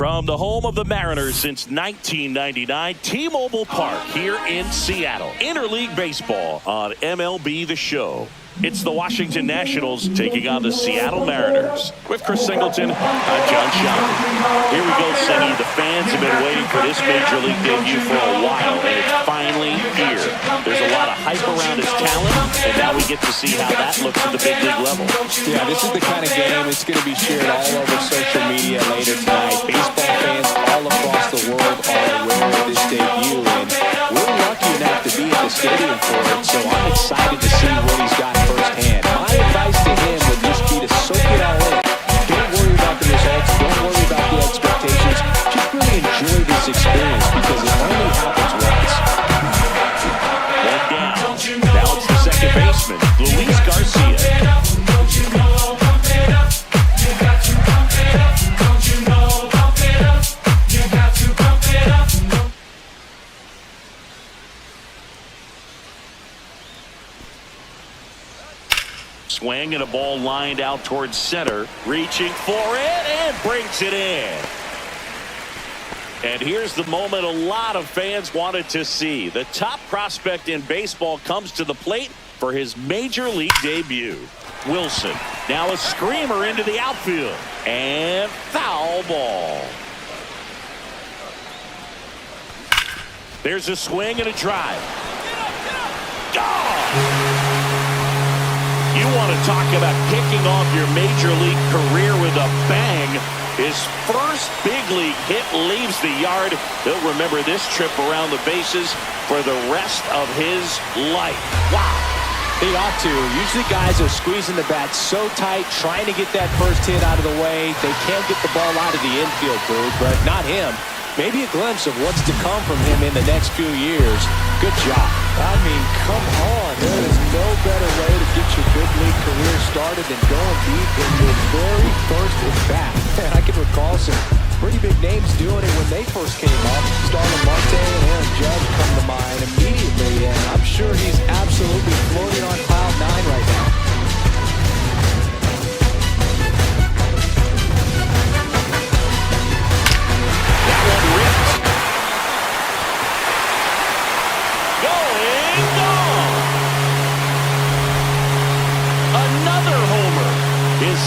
From the home of the Mariners since 1999, T-Mobile Park here in Seattle. Interleague Baseball on MLB The Show. It's the Washington Nationals taking on the Seattle Mariners. With Chris Singleton, I'm John Shelton. Here we go, Singy. The fans have been waiting for this Major League debut for a while, and it's finally here. There's a lot of hype around his talent, and now we get to see how that looks at the big league level. Yeah, this is the kind of game that's going to be shared all over social media later tonight. Baseball fans all across the world are aware of this debut, and we're lucky enough to be at the stadium for it, so I'm excited to see what he's got firsthand. My advice to him would just be to soak it all in. Don't worry about the results. Don't worry about the expectations. Just really enjoy this experience because it only happens once. One down. Now it's the second baseman, Luis Garcia. Swing and a ball lined out towards center. Reaching for it and brings it in. And here's the moment a lot of fans wanted to see. The top prospect in baseball comes to the plate for his Major League debut. Wilson, now a screamer into the outfield. And foul ball. There's a swing and a drive. Gone! You want to talk about kicking off your Major League career with a bang. His first big league hit leaves the yard. He'll remember this trip around the bases for the rest of his life. Wow. He ought to. Usually guys are squeezing the bat so tight, trying to get that first hit out of the way. They can't get the ball out of the infield, dude, but not him. Maybe a glimpse of what's to come from him in the next few years. Good job. I mean, come on. There is no better way to get your big league career started than going deep in your very first at-bat. Man, I can recall some pretty big names doing it when they first came up. Starlin Marte and Aaron Judge come to mind immediately, and I'm sure he's absolutely floating on cloud 9 right now.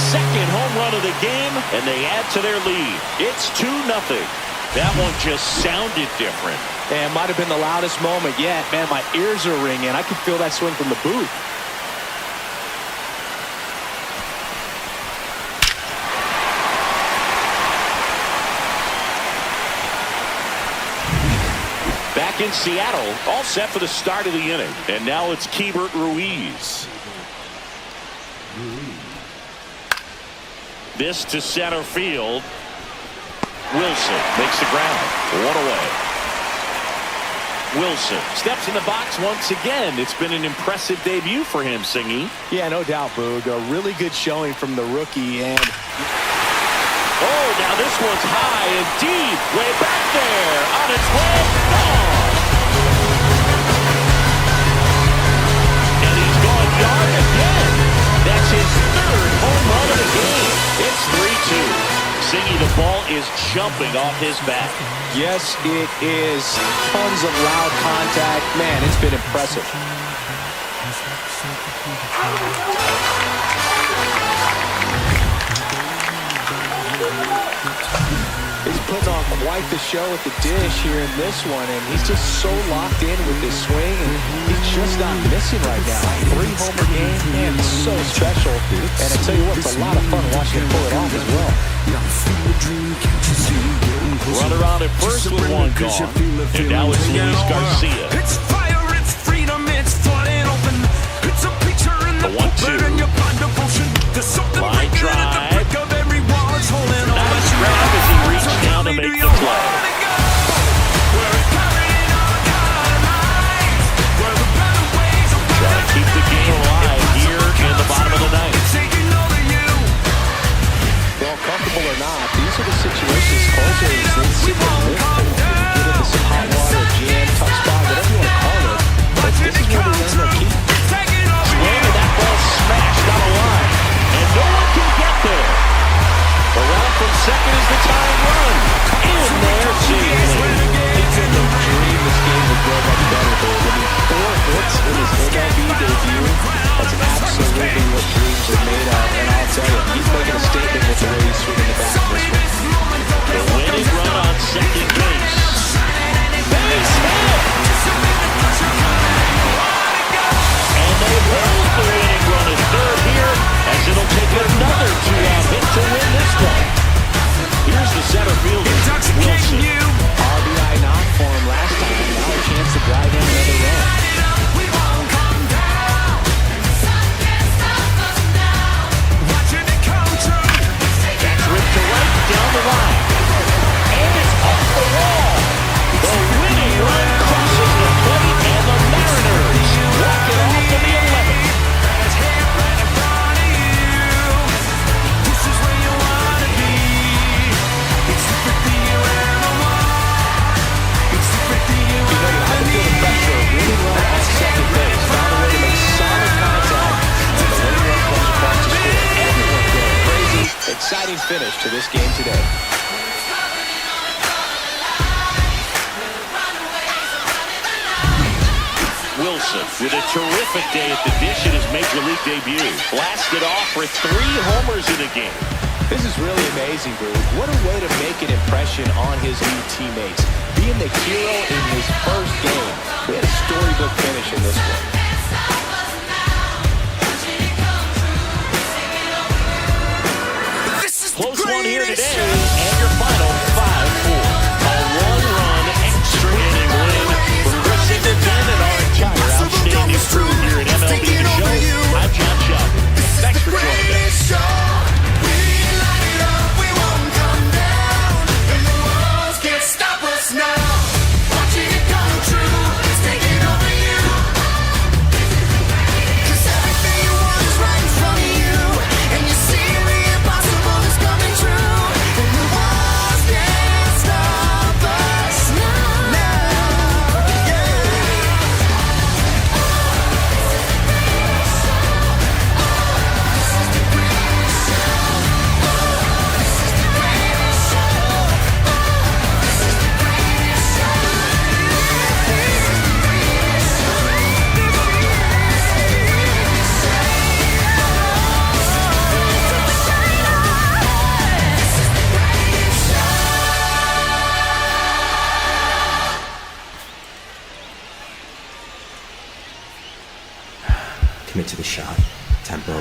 Second home run of the game, and they add to their lead. It's 2-0. That one just sounded different. And might have been the loudest moment yet. Man, my ears are ringing. I can feel that swing from the booth. Back in Seattle, all set for the start of the inning. And now it's Keibert Ruiz. This to center field. Wilson makes the grab. One away. Wilson steps in the box once again. It's been an impressive debut for him, Singy. Yeah, no doubt, Boog. A really good showing from the rookie. And oh, now this one's high and deep. Way back there. On its way. Gone. And he's gone yard again. That's his third home run of the game. It's 3-2. Singy, the ball is jumping off his bat. Yes, it is. Tons of loud contact. Man, it's been impressive. He's putting on quite the show at the dish here in this one, and he's just so locked in with his swing, and he's just not missing right now. 3-homer game, man, so special. And I tell you what, it's a lot of fun watching him pull it off as well. Runner on at first with one gone, and now it's Luis Garcia. It's fire, it's freedom, it's flooding open. It's a picture in the 1-2. Line drive. Nice grab as he reached down to make the play. Trying to keep the game alive here in the bottom of the ninth. Well, comfortable or not, these are the situations closers they seem to live for. Get into some hot water, jam, tough spot, whatever you want to call it. But this is where they end up keeping. Swing and that ball smashed out of line. second as the tying run. In there, safely. He couldn't have dreamed this game would go much better for him. I mean, 4 hits in his MLB debut. That's absolutely what dreams are made of. And I'll tell you, he's making a statement with the way he's swinging the bat in this one. The winning run on second base. Base hit! And they hold the winning run at third here, as it'll take another 2-out hit to win this one. Here's the center fielder, Wilson. RBI knock for him last time. Now a chance to drive in another run. That's ripped to right down the line. And it's off the wall. The winning run crosses the plate, and the Mariners walk it off in the 11th. Exciting finish to this game today. Wilson with a terrific day at the dish in his Major League debut. Blasted off for 3 homers in a game. This is really amazing, Bruce. What a way to make an impression on his new teammates. Being the hero in his first game. We had a storybook finish in this one. Close one here today, and your final 5-4. A 1-run extra inning win for Chris Singleton and our entire outstanding crew here at MLB The Show. I'm John Chuck. Thanks for joining us. Commit to the shot. Tempo.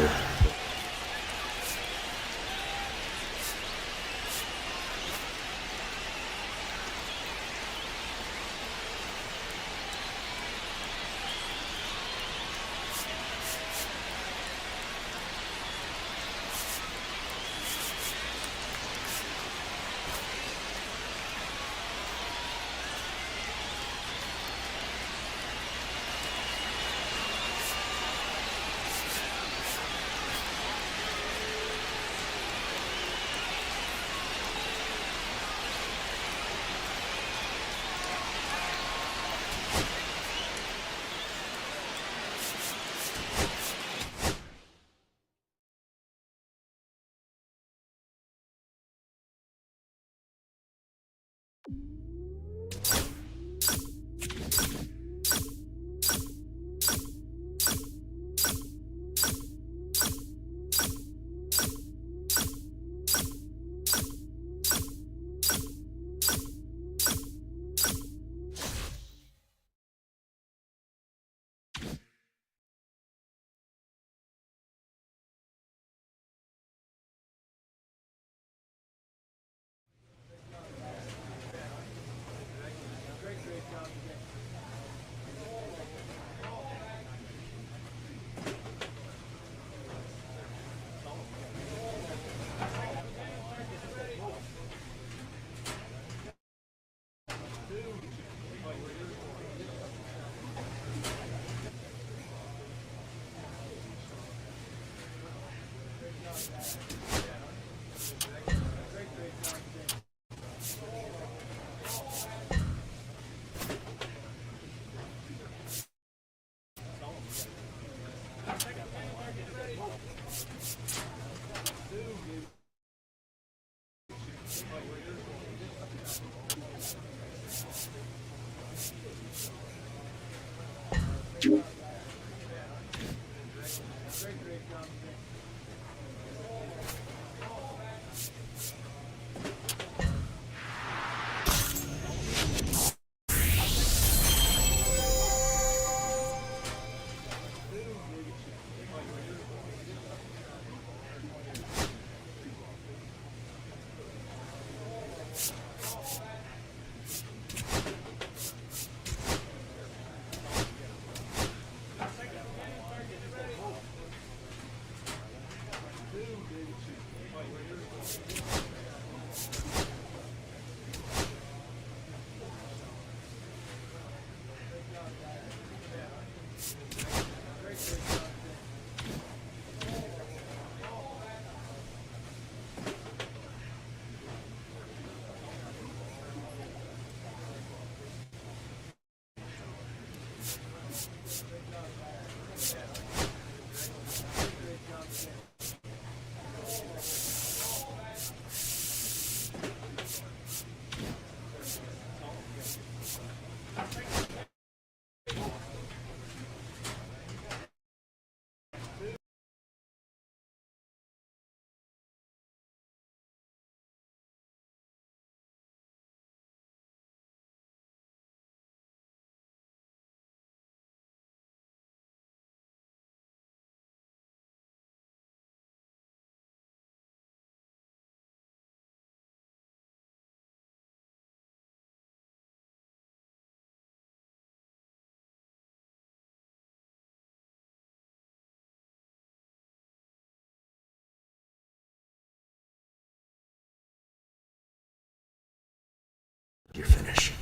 Your finish.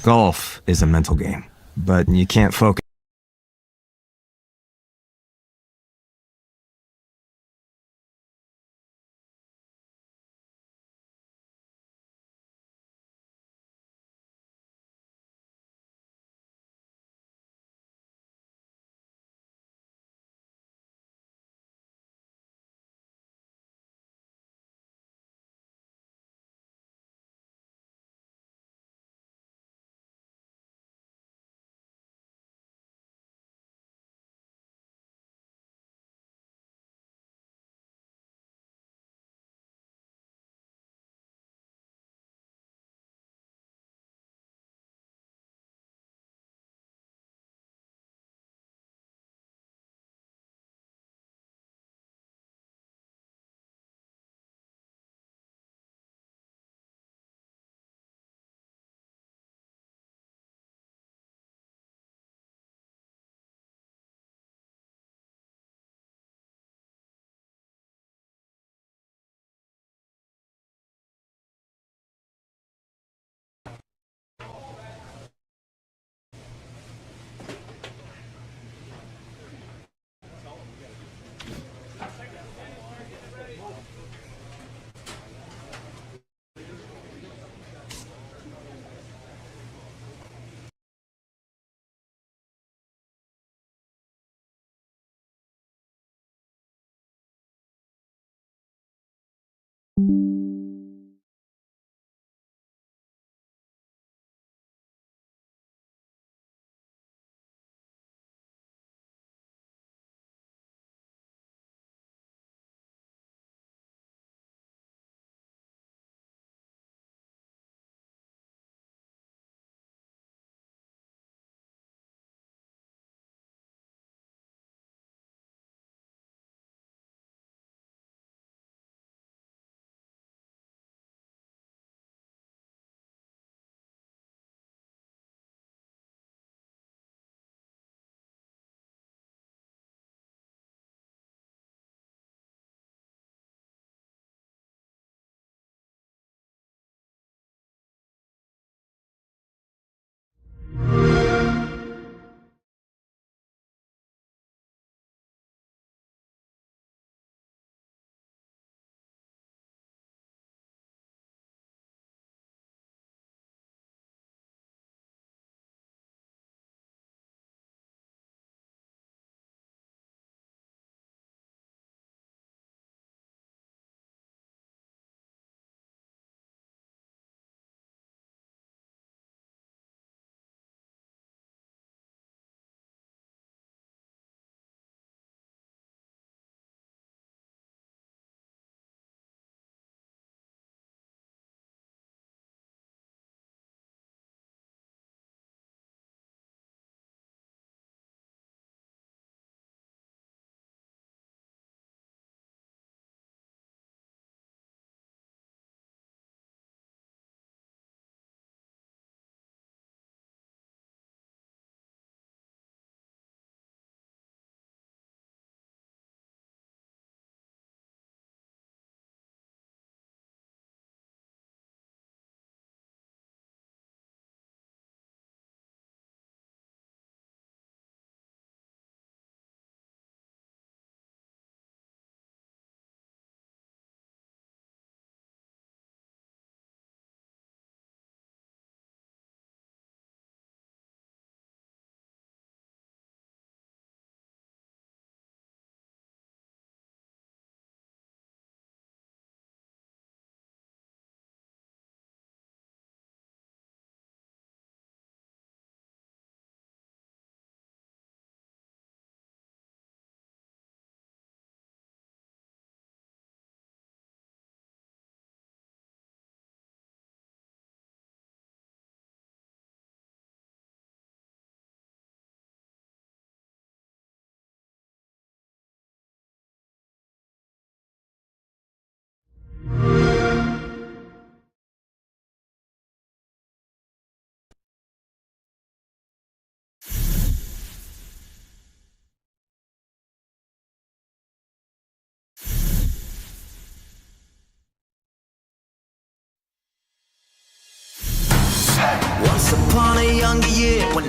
Golf is a mental game, but you can't focus.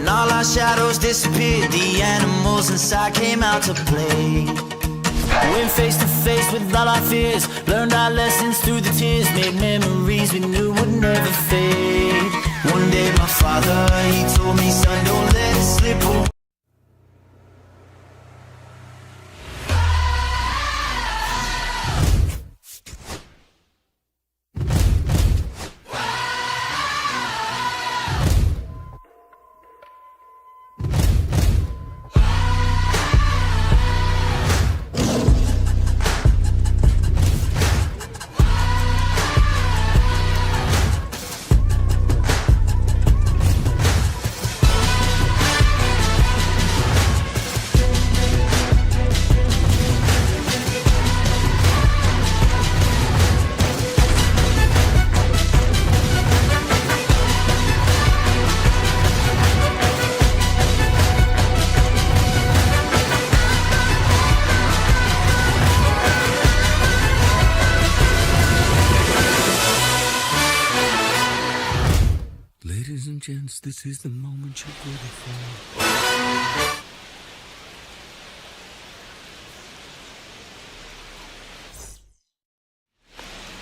and all our shadows disappeared. The animals inside came out to play. Went face to face with all our fears, learned our lessons through the tears, made memories we knew would never fade. One day my father, he told me, son, don't let it slip away. Ladies and gents, this is the moment you've waited for.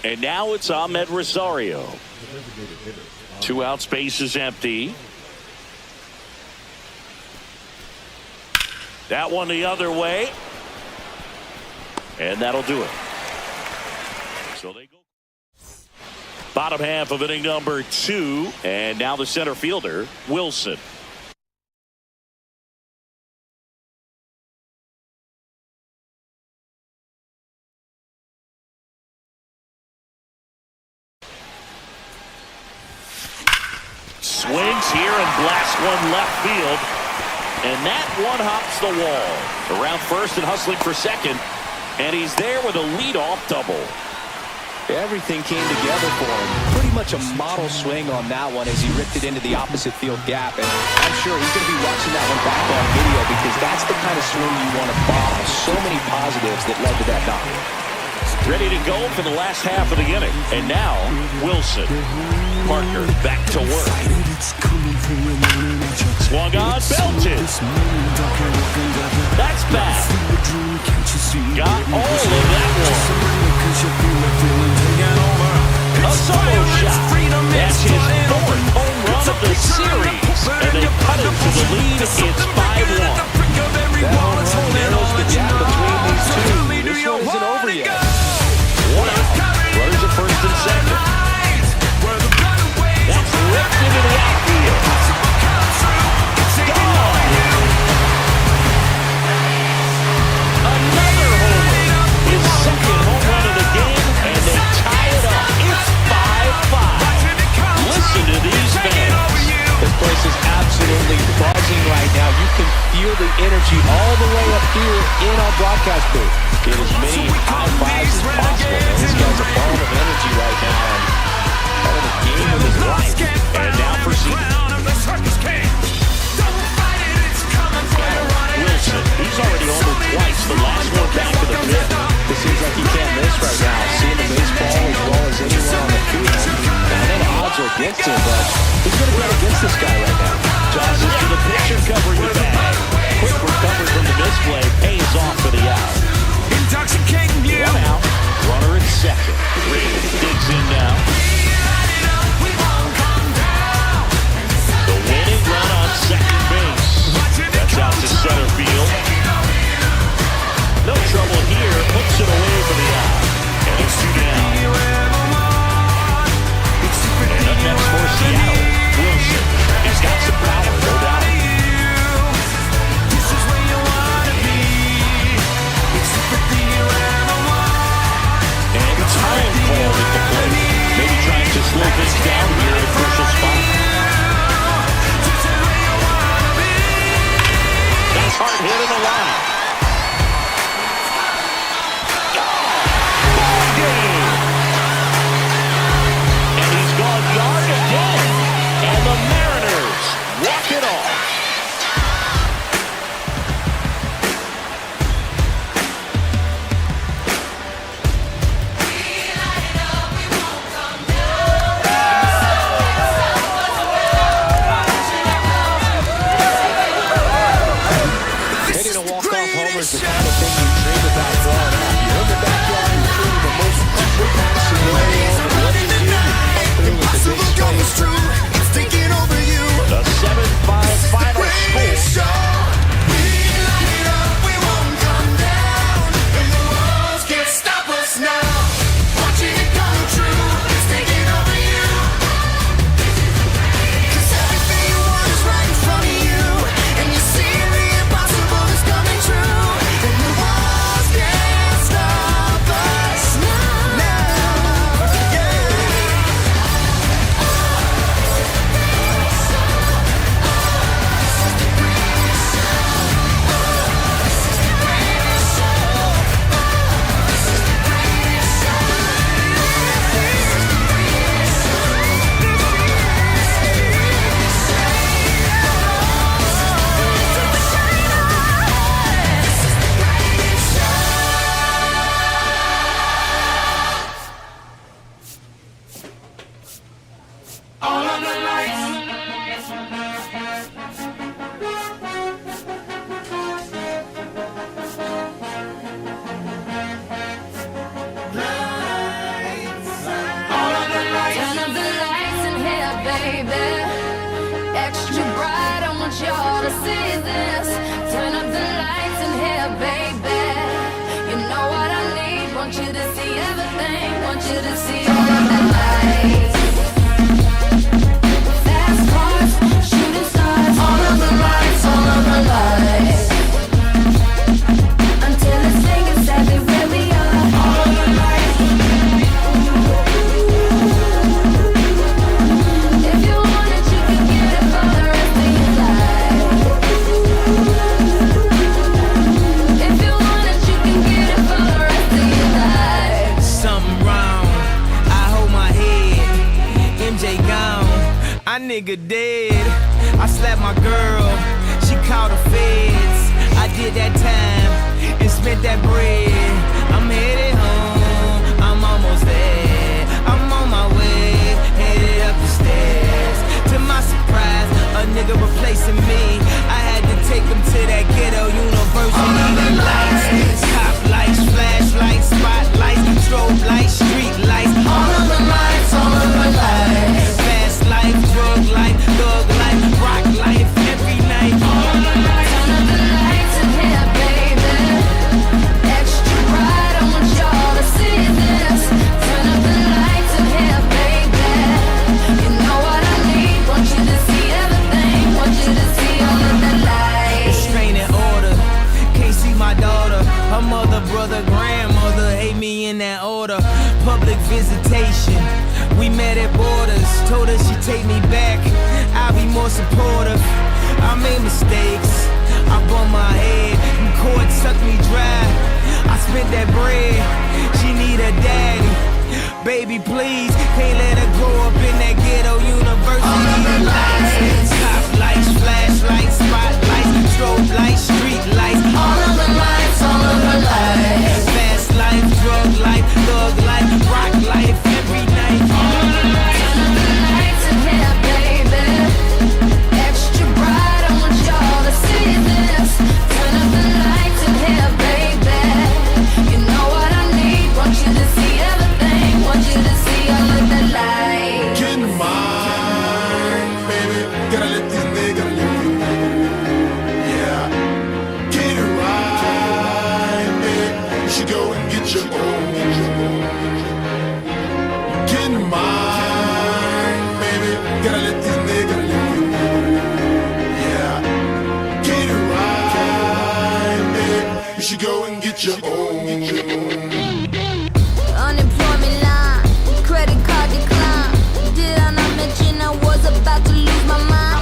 And now it's Ahmed Rosario. 2 out, space is empty. That one the other way. And that'll do it. So they go. Bottom half of inning number 2. And now the center fielder, Wilson. Swings here and blasts one left field. And that one hops the wall. Around first and hustling for second. And he's there with a leadoff double. Everything came together for him. Pretty much a model swing on that one as he ripped it into the opposite field gap. And I'm sure he's going to be watching that one back on video because that's the kind of swing you want to bottle. So many positives that led to that knock. Ready to go for the last half of the inning. And now, Wilson. Parker back to work. Swung on, belted. That's bad. Got all of that one. A solo shot. That's his 4th home run of the series. And they cut it to the lead. It's 5-1. That home run narrows the gap between these two. This one isn't over yet. 1 out. Runners at first and second. That's ripped into the outfield. Gone. Another homer. His 2nd home run of the game, and they tie it up. It's 5-5. Listen to these fans. This place is absolutely buzzing right now. You can feel the energy all the way up here in our broadcast booth. Get as many high fives as possible. Man, this guy's a ball of energy right now. Having a game of his life. And now for Wilson. He's already homered twice. The last one back to the 5th. It seems like he can't miss right now. Seeing the baseball as well as anyone on the field. Now, I know the odds are against him, but who's going to bet against this guy right now? Tosses to the pitcher, covering the bag. Quick recovery from the misplay. Pays off for the out. Intoxicating you. 1 out. Runner at second. Reed digs in now. The winning run on second base. That's out to center field. No trouble here. Puts it away for the out. And it's 2 down. And up next for Seattle, Wilson. He's got some power, no doubt. And time called at the plate. Maybe trying to slow things down here at a crucial spot. That's hard hit in the line. Ball game. And he's gone yard again. And the Mariners walk it off. Want you to see everything. Want you to see all of the lights. Fast cars, shooting stars. All of the lights, all of the lights. Until it's taken sadly where we are. All of the lights. If you want it, you can get it for the rest of your life. If you want it, you can get it for the rest of your life. Something wrong, I hold my head. MJ gone, I nigga dead. I slapped my girl, she called the feds. I did that time and spent that bread. I'm headed home, I'm almost there. I'm on my way, headed up the stairs. To my surprise, a nigga replacing me. I had to take him to that ghetto university. The lights, cop lights, flashlights, spotlights, strobe lights, street lights. All of the lights, all of the lights. Fast life, drug life, thug life, rock life, every night. All of the lights. Turn up the lights in here, baby. Extra bright, I want y'all to see this. Turn up the lights in here, baby. You know what I need. Want you to see everything. Want you to see all of the lights. Restraining order, can't see my daughter. Her mother, brother, grandmother hate me in that order. Public visitation, we met at borders. Told her she'd take me back, I'll be more supportive. I made mistakes, I bumped my head, and court sucked me dry. I spent that bread, she need a daddy. Baby, please, can't let her grow up in that ghetto university. All of the lights. Cop lights, flashlights, spotlights, strobe lights, street lights. All of the lights, all of the lights. Fast life, drug life, thug life, rock life, every night. All of the lights. Turn up the lights in here, baby. Extra bright, I want y'all to see this. Turn up the lights in here, baby. You know what I need. Want you to see everything. Want you to see all of the lights. Get mine, baby. Gotta let these niggas live. Yeah. Get it right, baby. You should go and get your own. Get mine, baby. Gotta let these niggas live. Yeah. Get it right, baby. You should go and get your own. Unemployment line, credit card decline. Did I not mention I was about to lose my mind?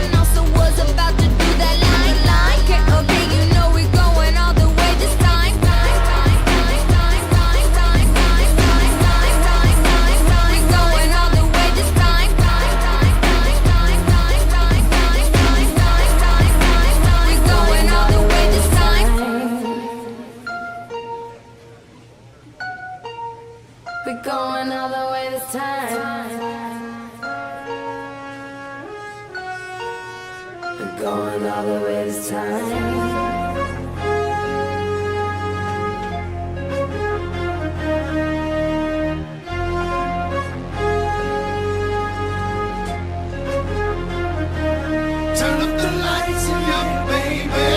And also was about to do that line. Okay, you know we're going all the way this time. We're going all the way this time. We're going all the way this time. We're going all the way this time. We're going all the way this time. Turn up the lights in here, baby.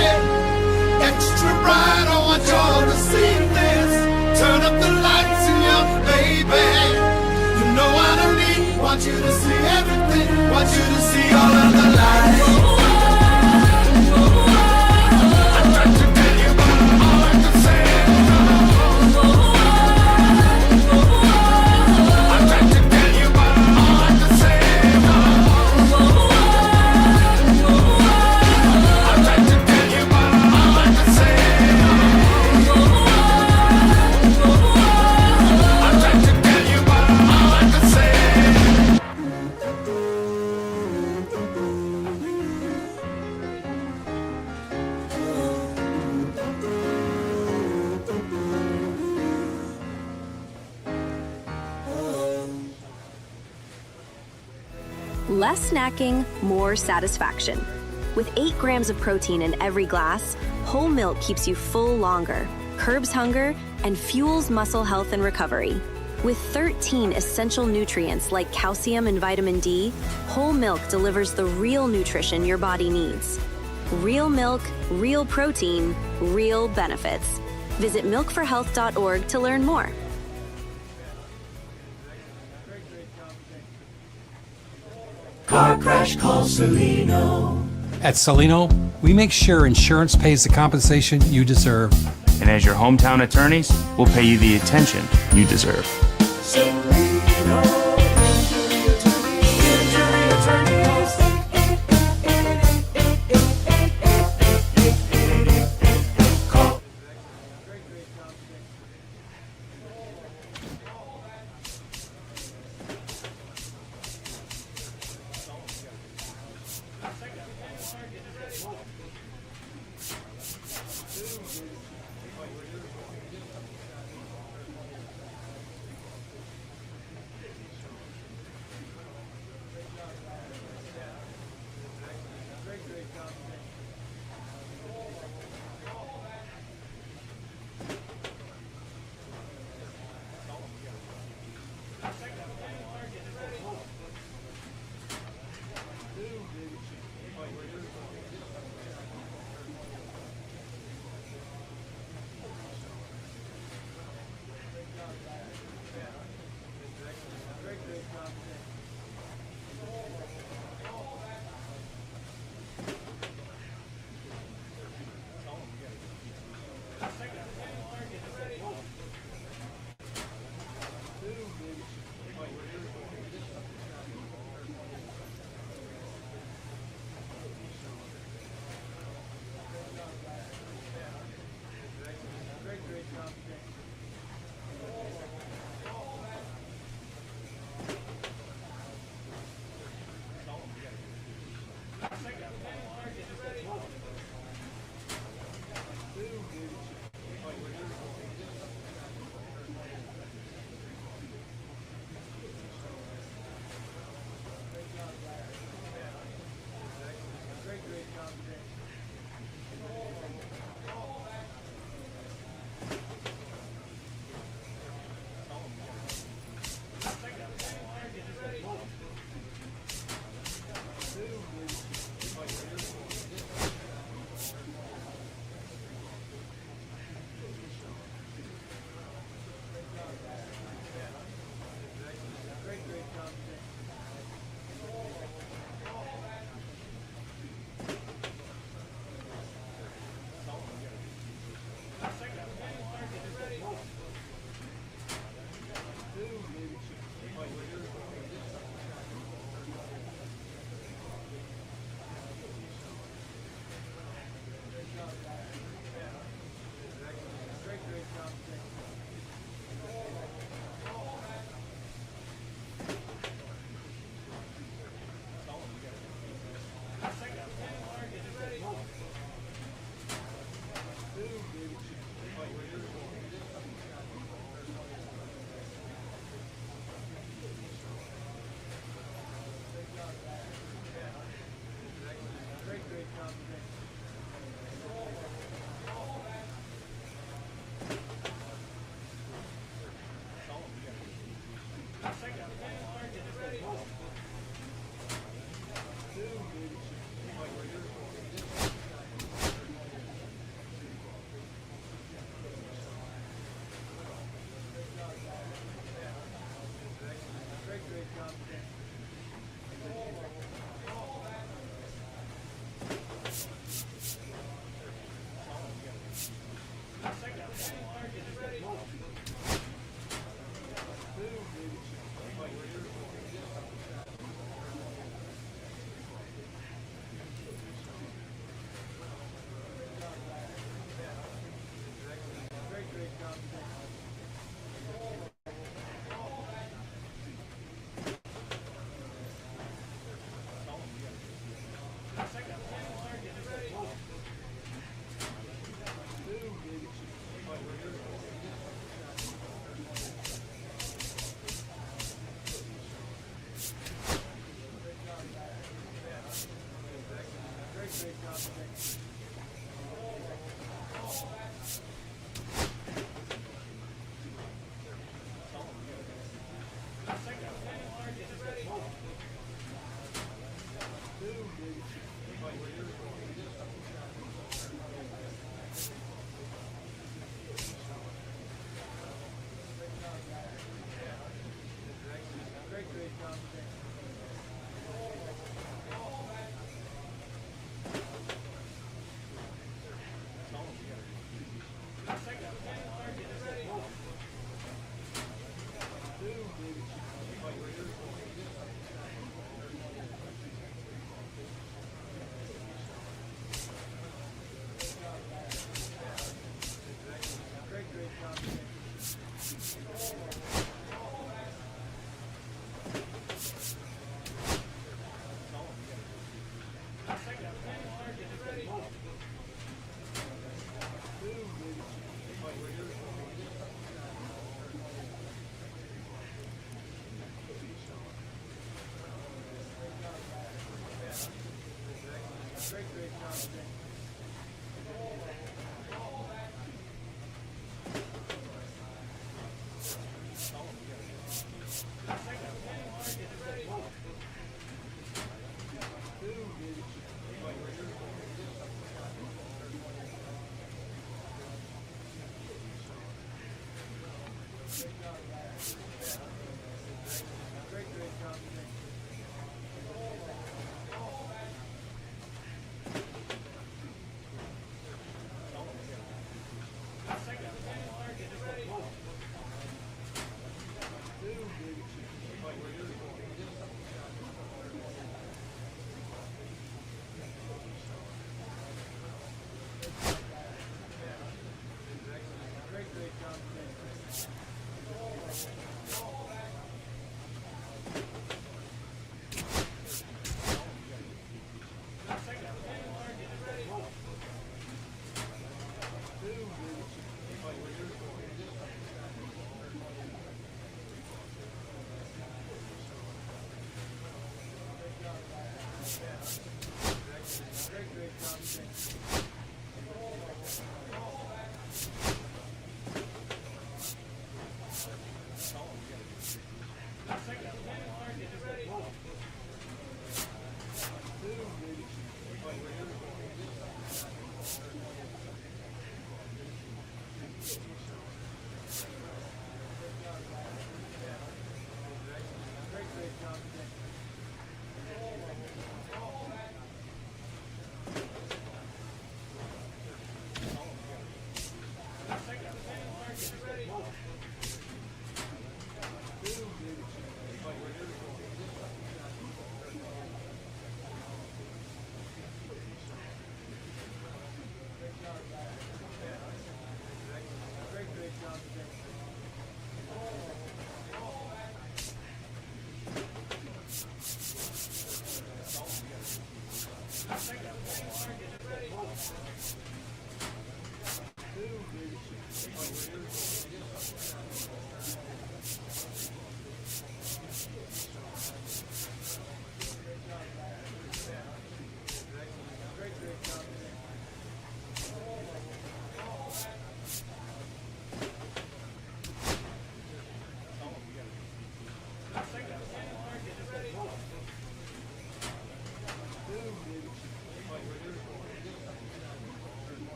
Extra bright, I want y'all to see this. Turn up the lights in here, baby. You know what I need. Want you to see everything. Want you to see all of the lights. I tried to tell you, but all I could say is no. I tried to tell you, but all I could say is no. I tried to tell you, but all I could say is no. I tried to tell you, but all I could say is Less snacking, more satisfaction. With 8 grams of protein in every glass, whole milk keeps you full longer, curbs hunger, and fuels muscle health and recovery. With 13 essential nutrients like calcium and vitamin D, whole milk delivers the real nutrition your body needs. Real milk, real protein, real benefits. Visit milkforhealth.org to learn more. Car crash, call Salino. At Salino, we make sure insurance pays the compensation you deserve. And as your hometown attorneys, we'll pay you the attention you deserve.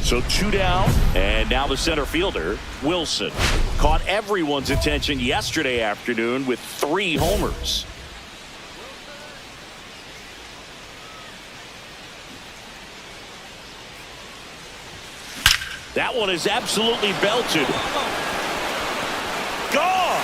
So 2 down, and now the center fielder, Wilson. Caught everyone's attention yesterday afternoon with 3 homers. That one is absolutely belted. Gone!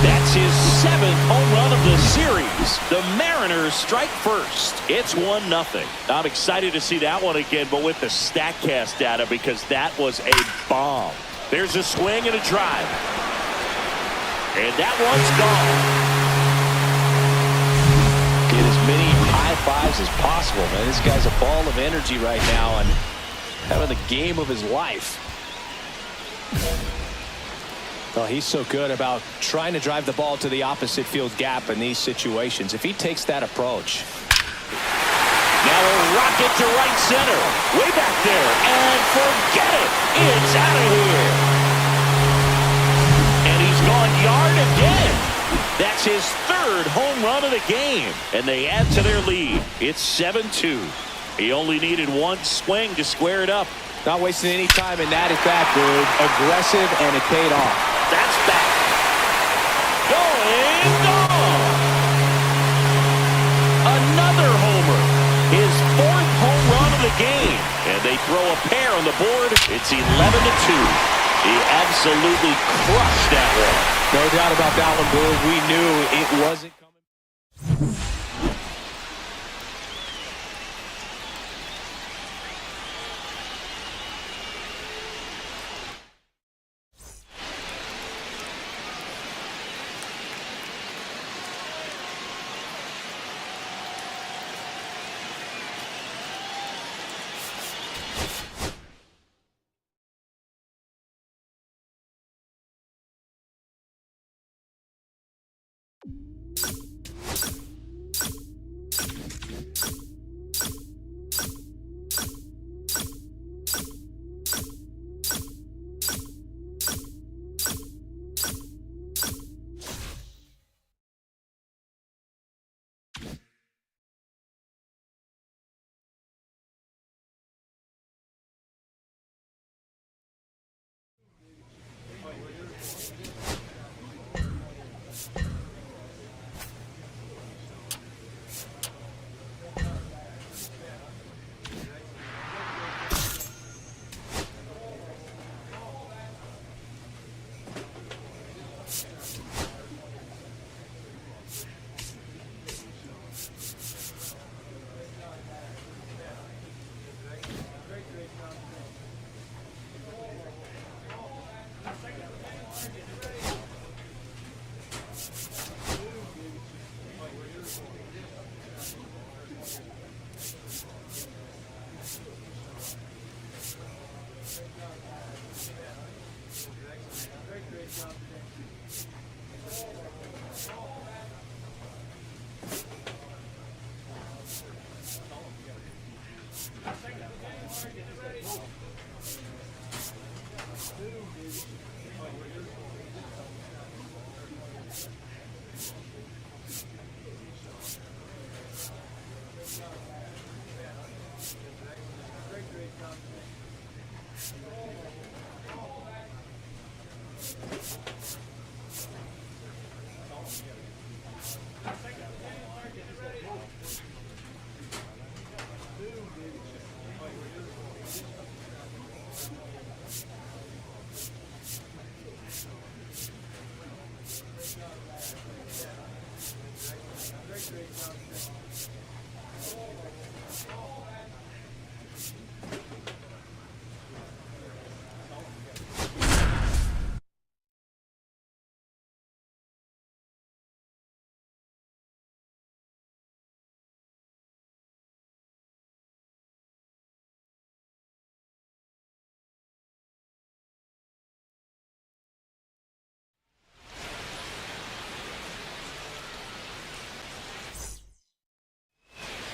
That's his 7th home run of the series. The Mariners strike first. It's 1-0. I'm excited to see that one again, but with the StatCast data, because that was a bomb. There's a swing and a drive. And that one's gone. Get as many high fives as possible, man. This guy's a ball of energy right now and having the game of his life. Oh, he's so good about trying to drive the ball to the opposite field gap in these situations. If he takes that approach. Now a rocket to right center. Way back there. And forget it. It's out of here. And he's gone yard again. That's his 3rd home run of the game. And they add to their lead. It's 7-2. He only needed 1 swing to square it up. Not wasting any time in that at bat, dude. Aggressive, and it paid off. That's back. Going gone. Another homer. His 4th home run of the game. And they throw a pair on the board. It's 11-2. He absolutely crushed that one. No doubt about that one, Boo. We knew it wasn't coming.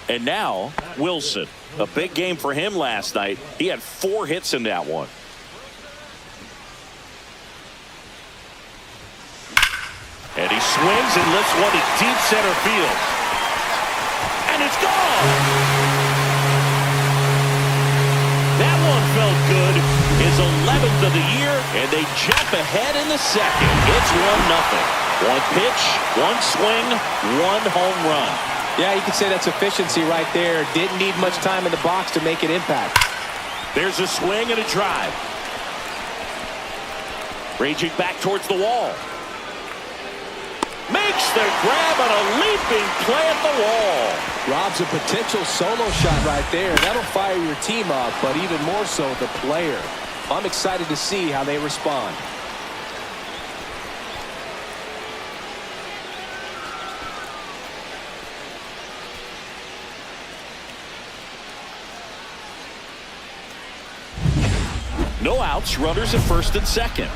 And now, Wilson. A big game for him last night. He had 4 hits in that one. And he swings and lifts one to deep center field. And it's gone! That one felt good. His 11th of the year, and they jump ahead in the second. It's 1-0. 1 pitch, 1 swing, 1 home run. Yeah, you could say that's efficiency right there. Didn't need much time in the box to make an impact. There's a swing and a drive. Raging back towards the wall. Makes the grab on a leaping play at the wall. Robs a potential solo shot right there. That'll fire your team up, but even more so the player. I'm excited to see how they respond. No outs, runners at first and second.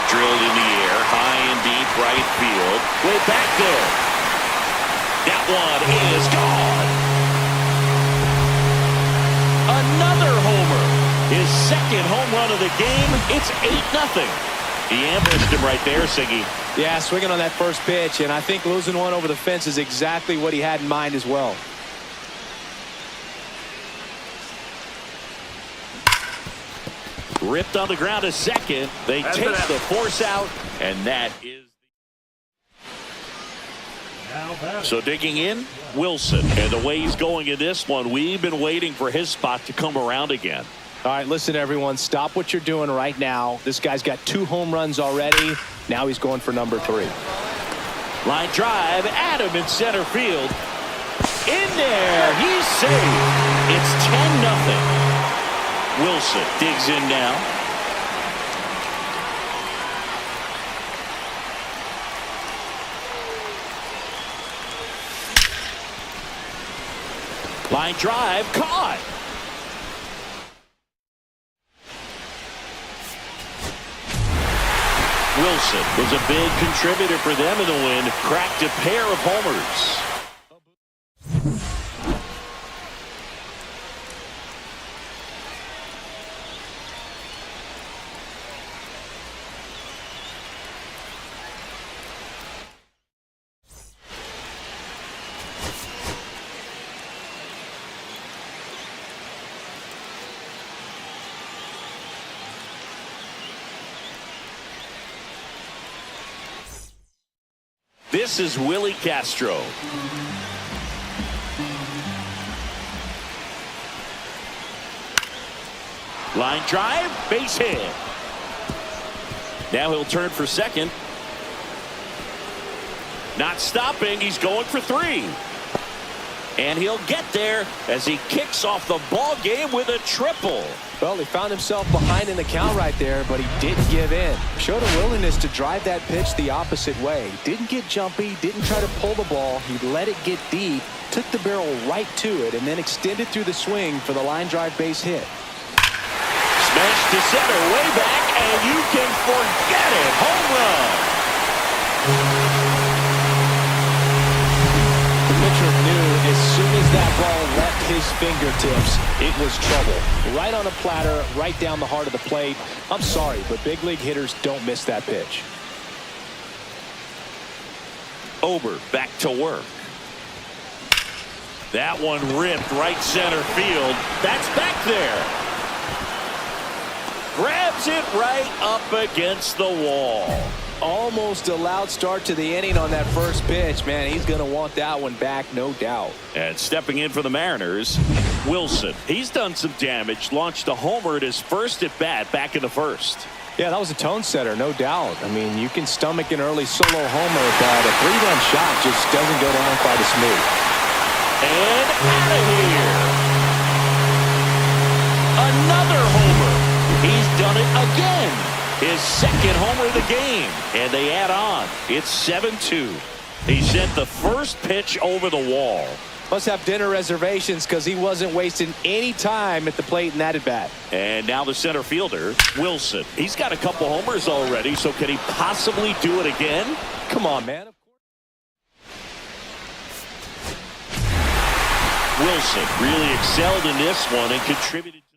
Drilled in the air, high and deep right field. Way back there. That one is gone. Another homer. His second home run of the game. It's 8-0. He ambushed him right there, Siggy. Yeah, swinging on that first pitch, and I think losing one over the fence is exactly what he had in mind as well. Ripped on the ground to second. They take the force out, and that is. So digging in, Wilson. And the way he's going in this one, we've been waiting for his spot to come around again. All right, listen, everyone. Stop what you're doing right now. This guy's got 2 home runs already. Now he's going for number 3. Line drive, Adam in center field. In there, he's safe. It's 10-0. Wilson digs in now. Line drive, caught. Wilson was a big contributor for them in the win. Cracked a pair of homers. This is Willie Castro. Line drive, base hit. Now he'll turn for second. Not stopping, he's going for 3. And he'll get there as he kicks off the ball game with a triple. Well, he found himself behind in the count right there, but he didn't give in. Showed a willingness to drive that pitch the opposite way. Didn't get jumpy, didn't try to pull the ball. He let it get deep, took the barrel right to it, and then extended through the swing for the line drive base hit. Smashed to center, way back, and you can forget it. Home run. The pitcher knew as soon as that ball left his fingertips, it was trouble. Right on a platter, right down the heart of the plate. I'm sorry, but big league hitters don't miss that pitch. Ober back to work. That one ripped right center field. That's back there. Grabs it right up against the wall. Almost a loud start to the inning on that first pitch. Man, he's going to want that one back, no doubt. And stepping in for the Mariners, Wilson. He's done some damage. Launched a homer at his first at bat back in the first. Yeah, that was a tone setter, no doubt. I mean, you can stomach an early solo homer, but a three-run shot just doesn't go down quite as smooth. And out of here. Another homer. He's done it again. His second homer of the game. And they add on. It's 7-2. He sent the first pitch over the wall. Must have dinner reservations because he wasn't wasting any time at the plate in that at-bat. And now the center fielder, Wilson. He's got a couple homers already, so can he possibly do it again? Come on, man. Wilson really excelled in this one and contributed to the...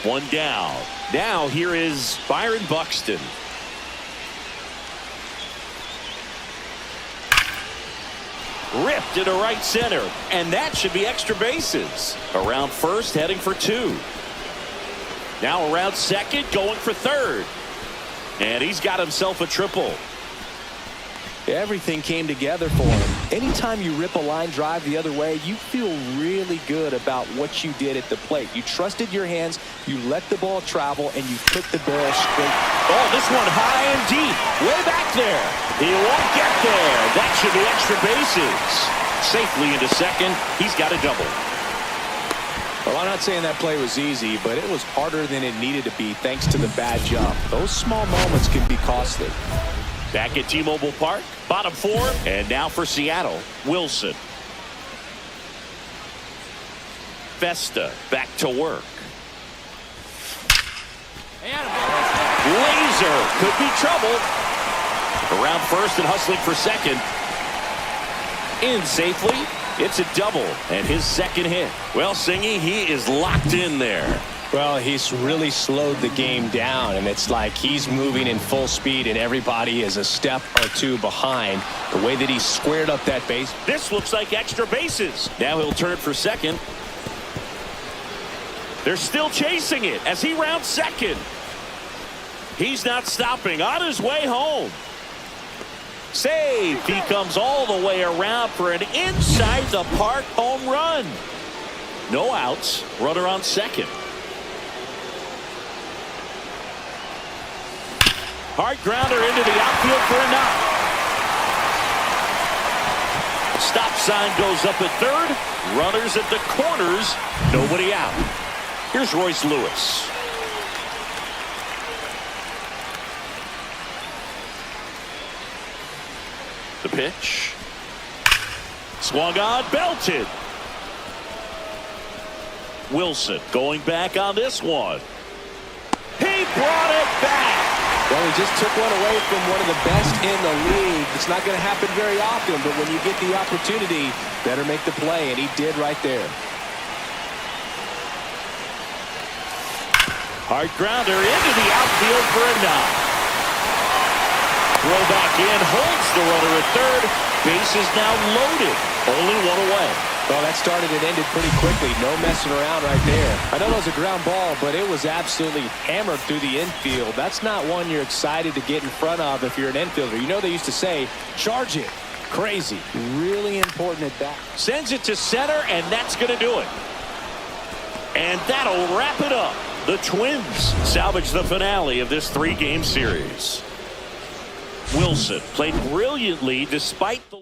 One down. Now here is Byron Buxton. Ripped into right center, and that should be extra bases. Around first, heading for two. Now around second, going for third. And he's got himself a triple. Everything came together for him. Anytime you rip a line drive the other way, you feel really good about what you did at the plate. You trusted your hands, you let the ball travel, and you put the barrel straight. Oh, this one high and deep. Way back there. He won't get there. That should be extra bases. Safely into second. He's got a double. Well, I'm not saying that play was easy, but it was harder than it needed to be thanks to the bad jump. Those small moments can be costly. Back at T-Mobile Park, bottom four, and now for Seattle, Wilson. Festa back to work. Laser could be trouble. Around first and hustling for second. In safely. It's a double and his second hit. Well, Singy, he is locked in there. Well, he's really slowed the game down, and it's like he's moving in full speed, and everybody is a step or two behind. The way that he squared up that base. This looks like extra bases. Now he'll turn for second. They're still chasing it as he rounds second. He's not stopping on his way home. Save. He comes all the way around for an inside the park home run. No outs. Runner on second. Hard grounder into the outfield for a knock. Stop sign goes up at third. Runners at the corners. Nobody out. Here's Royce Lewis. The pitch. Swung on, belted. Wilson going back on this one. He brought it back. Well, he just took one away from one of the best in the league. It's not going to happen very often, but when you get the opportunity, better make the play, and he did right there. Hard grounder into the outfield for a knock. Throw back in, holds the runner at third. Base is now loaded. Only one away. Well, that started and ended pretty quickly. No messing around right there. I know it was a ground ball, but it was absolutely hammered through the infield. That's not one you're excited to get in front of if you're an infielder. You know they used to say, charge it. Crazy. Really important at that. Sends it to center, and that's going to do it. And that'll wrap it up. The Twins salvage the finale of this three-game series. Wilson played brilliantly despite the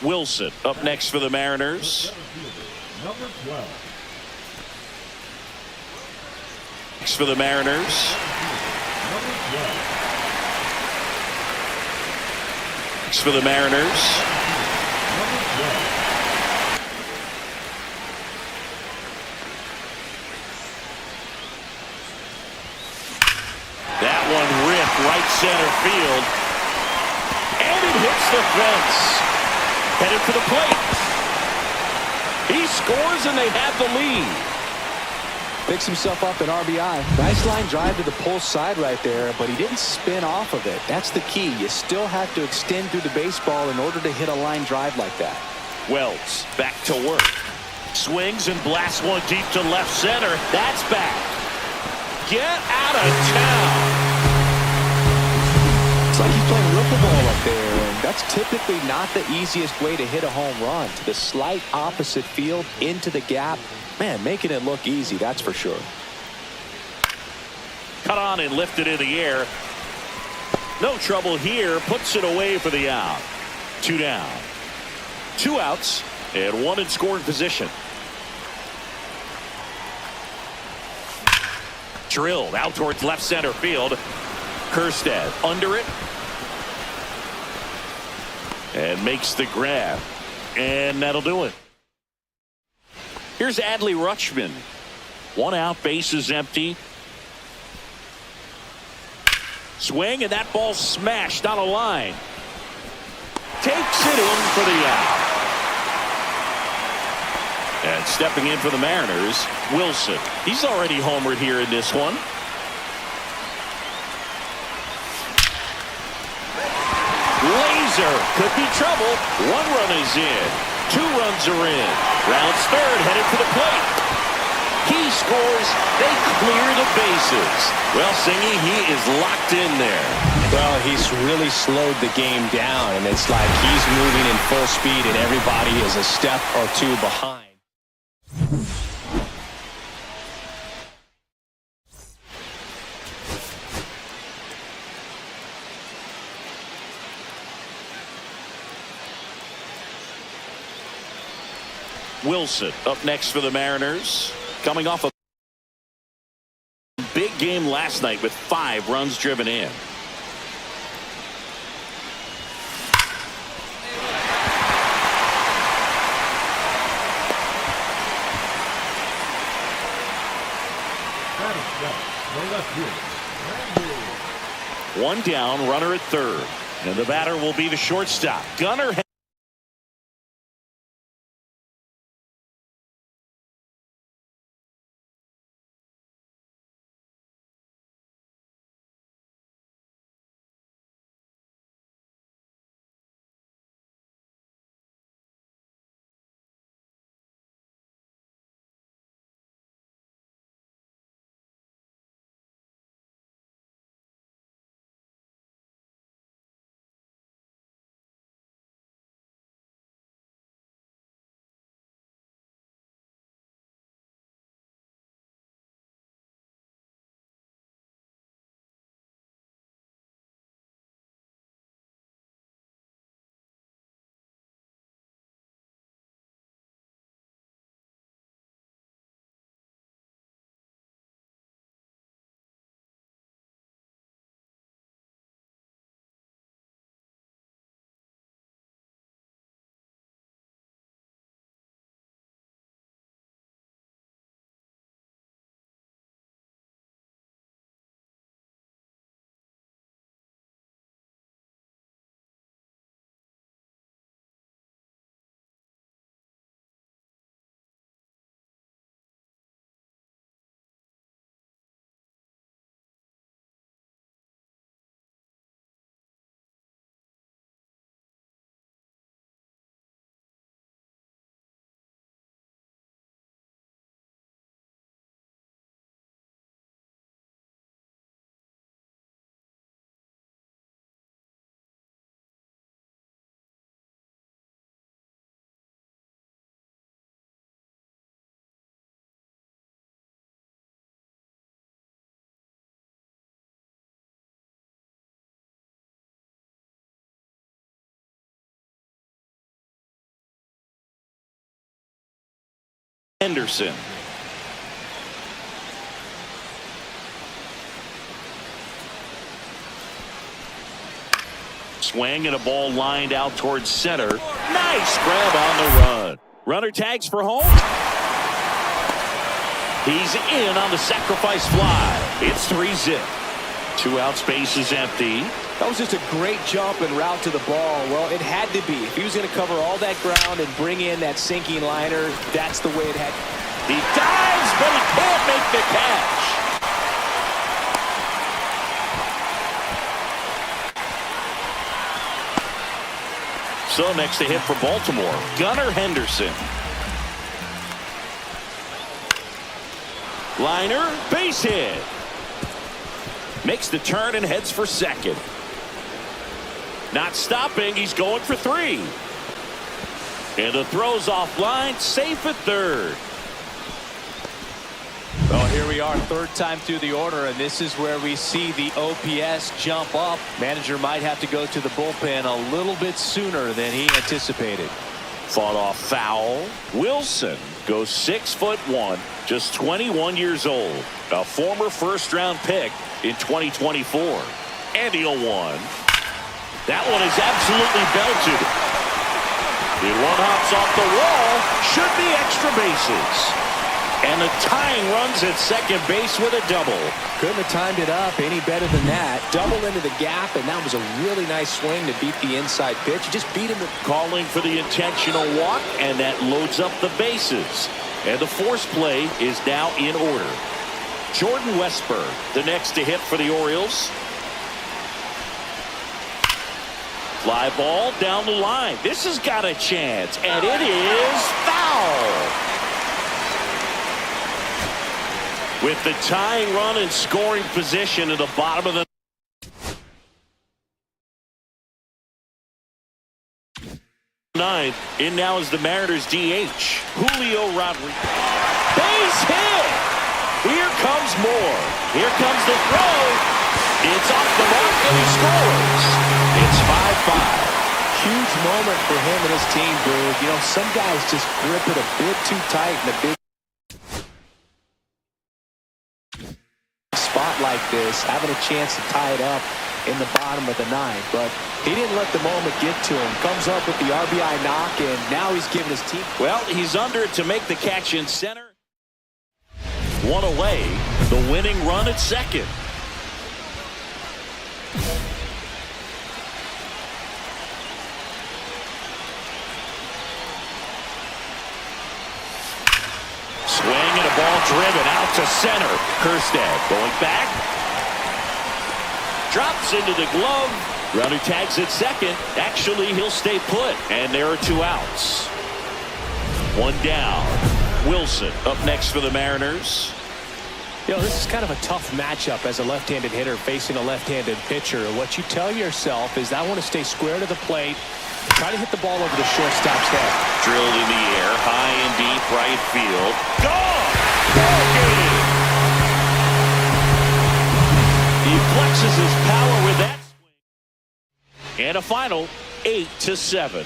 Wilson up next for the Mariners. Number 12. Next for the Mariners. Number 12. Next for the Mariners. Number 12. That one ripped right center field. And it hits the fence. Headed for the plate. He scores and they have the lead. Picks himself up an RBI. Nice line drive to the pull side right there, but he didn't spin off of it. That's the key. You still have to extend through the baseball in order to hit a line drive like that. Wells back to work. Swings and blasts one deep to left center. That's back. Get out of town. It's like he's playing ripple ball up there, and that's typically not the easiest way to hit a home run. To the slight opposite field, into the gap. Man, making it look easy, that's for sure. Cut on and lifted in the air. No trouble here. Puts it away for the out. 2 down. 2 outs and 1 in scoring position. Drilled out towards left center field. Kerstead under it. And makes the grab. And that'll do it. Here's Adley Rutschman. 1 out, bases empty. Swing, and that ball smashed on a line. Takes it in for the out. And stepping in for the Mariners, Wilson. He's already homered here in this one. Laser could be trouble. 1 run is in. 2 runs are in. Rounds third, headed for the plate. He scores. They clear the bases. Well, Singy, he is locked in there. Well, he's really slowed the game down, and it's like he's moving in full speed, and everybody is a step or 2 behind. Wilson up next for the Mariners. Coming off a big game last night with 5 runs driven in. One down, runner at third. And the batter will be the shortstop. Gunnar Henderson. Swing and a ball lined out towards center. Nice grab on the run. Runner tags for home. He's in on the sacrifice fly. It's 3-zip. 2 outs, base is empty. That was just a great jump and route to the ball. Well, it had to be. If he was going to cover all that ground and bring in that sinking liner, that's the way it had. He dives, but he can't make the catch. So next to hit for Baltimore, Gunnar Henderson. Liner, base hit. Makes the turn and heads for second. Not stopping, he's going for 3. And the throw's offline, safe at third. Well, here we are, third time through the order, and this is where we see the OPS jump up. Manager might have to go to the bullpen a little bit sooner than he anticipated. Fought off foul. Wilson goes 6'1", just 21 years old. A former first-round pick in 2024. And he'll one. That one is absolutely belted. The one hops off the wall. Should be extra bases. And the tying runs at second base with a double. Couldn't have timed it up any better than that. Double into the gap, and that was a really nice swing to beat the inside pitch. You just beat him. Calling for the intentional walk, and that loads up the bases. And the force play is now in order. Jordan Westburg, the next to hit for the Orioles. Fly ball down the line. This has got a chance, and it is foul. With the tying run and scoring position at the bottom of the ninth, in now is the Mariners DH, Julio Rodriguez. Base hit! Here comes more. Here comes the throw. It's off the mark and he scores. It's 5-5. Huge moment for him and his team, Boog. You know, some guys just grip it a bit too tight in a big spot like this, having a chance to tie it up in the bottom of the ninth, but he didn't let the moment get to him. Comes up with the RBI knock, and now he's giving his team. Well, he's under it to make the catch in center. One away, the winning run at second. Swing and a ball driven out to center. Kerstad going back. Drops into the glove. Runner tags at second. Actually, he'll stay put. And there are 2 outs. 1 down. Wilson up next for the Mariners. You know, this is kind of a tough matchup as a left-handed hitter facing a left-handed pitcher. What you tell yourself is I want to stay square to the plate. Try to hit the ball over the shortstop's head. Drilled in the air, high and deep, right field. Gone! Ball game! He flexes his power with that swing. And a final 8-7.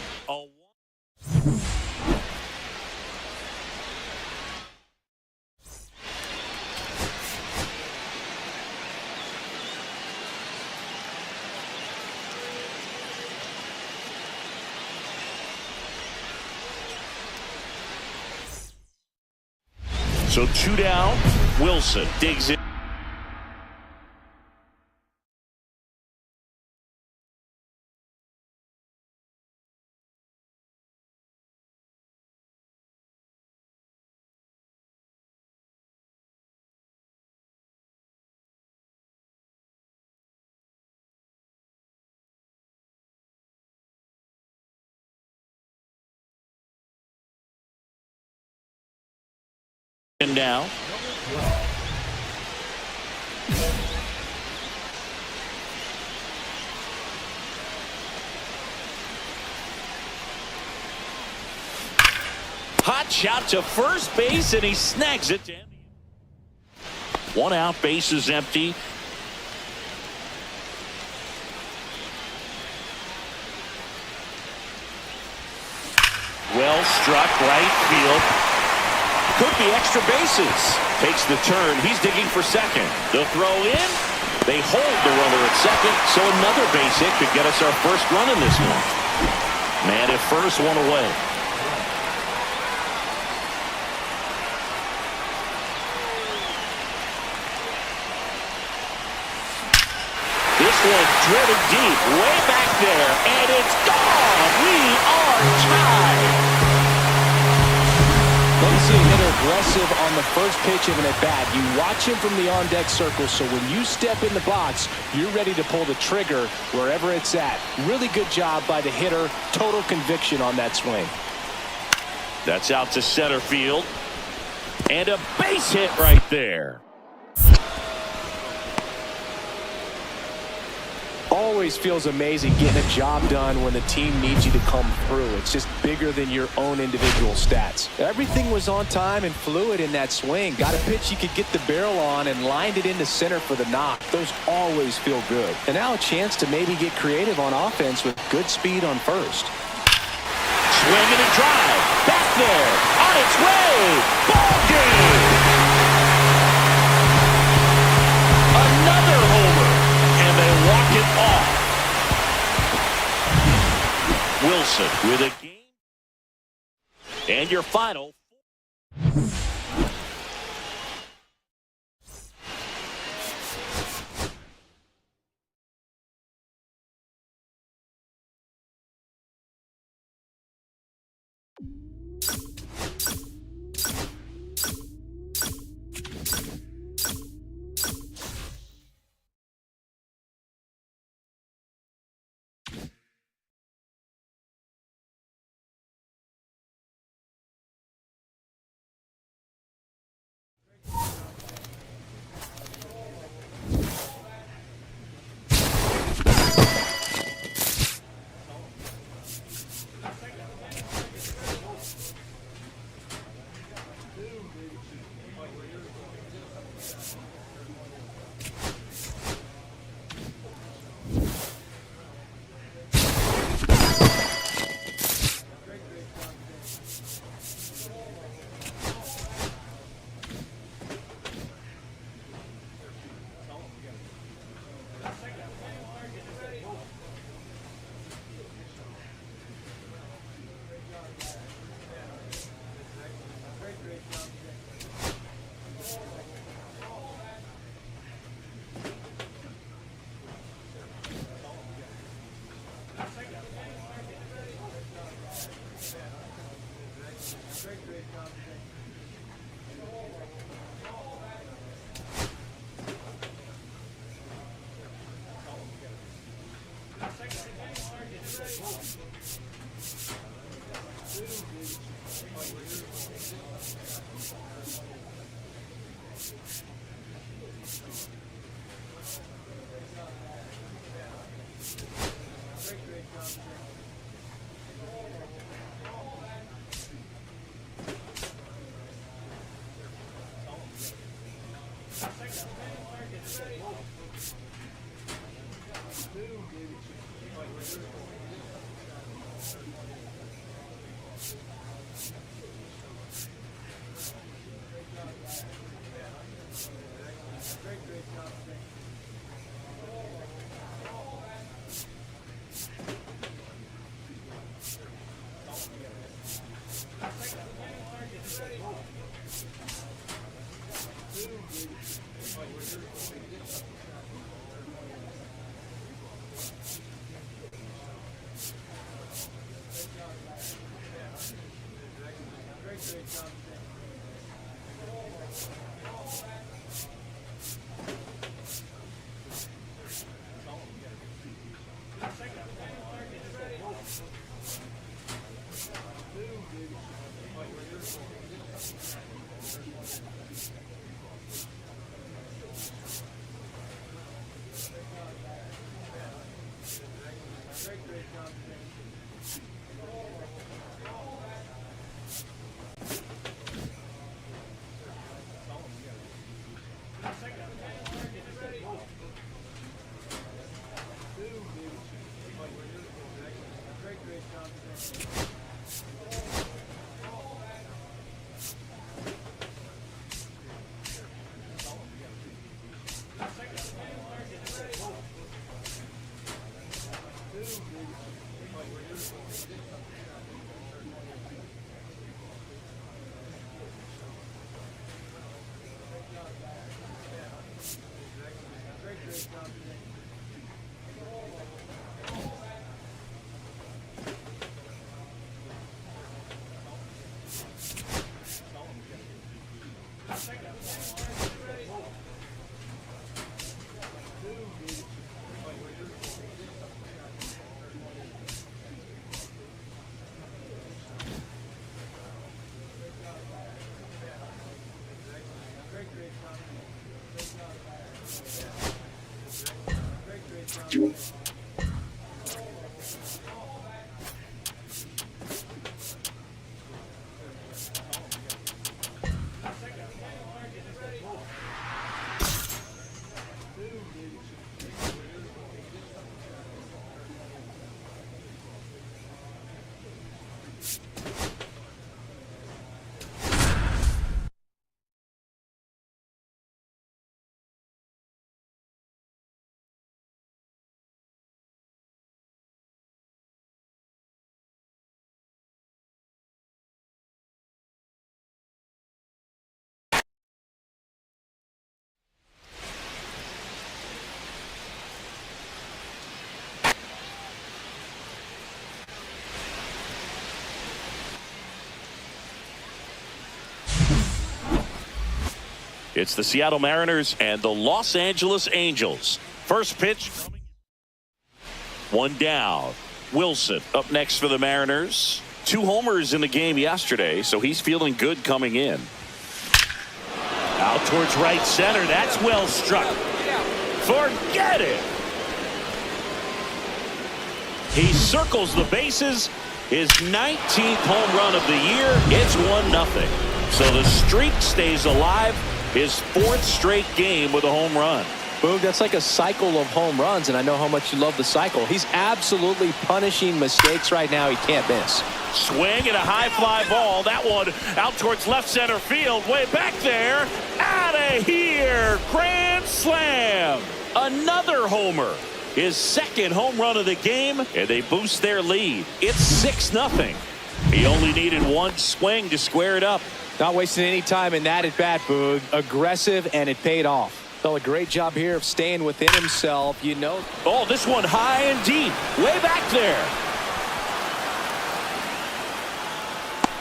So 2 down. Wilson digs in. And now. Hot shot to first base, and he snags it. 1 out, base is empty. Well struck, right field. could be extra bases. Takes the turn. He's digging for second. The throw in. They hold the runner at second, so another base hit could get us our first run in this one. Man at first, one away. This one driven deep, way back there, and it's gone. We are tied. Don't see a hitter aggressive on the first pitch of an at-bat. You watch him from the on-deck circle, so when you step in the box, you're ready to pull the trigger wherever it's at. Really good job by the hitter. Total conviction on that swing. That's out to center field. And a base hit right there. Always feels amazing getting a job done when the team needs you to come through. It's just bigger than your own individual stats. Everything was on time and fluid in that swing. Got a pitch you could get the barrel on and lined it into center for the knock. Those always feel good. And now a chance to maybe get creative on offense with good speed on first. Swing and a drive. Back there. On its way. Ball game. Another homer. And they walk it off. Wilson with a game. And your final. It's the Seattle Mariners and the Los Angeles Angels. First pitch. One down. Wilson up next for the Mariners. 2 homers in the game yesterday, so he's feeling good coming in. Out towards right center. That's well struck. Forget it. He circles the bases. His 19th home run of the year. It's 1-0. So the streak stays alive. His 4th straight game with a home run. Boog, that's like a cycle of home runs, and I know how much you love the cycle. He's absolutely punishing mistakes right now he can't miss. Swing and a high fly ball. That one out towards left center field. Way back there. Out of here. Grand slam. Another homer. His 2nd home run of the game, and they boost their lead. It's 6-0. He only needed 1 swing to square it up. Not wasting any time in that at bat, Boog. Aggressive, and it paid off. Well, a great job here of staying within himself, you know. Oh, this one high and deep. Way back there.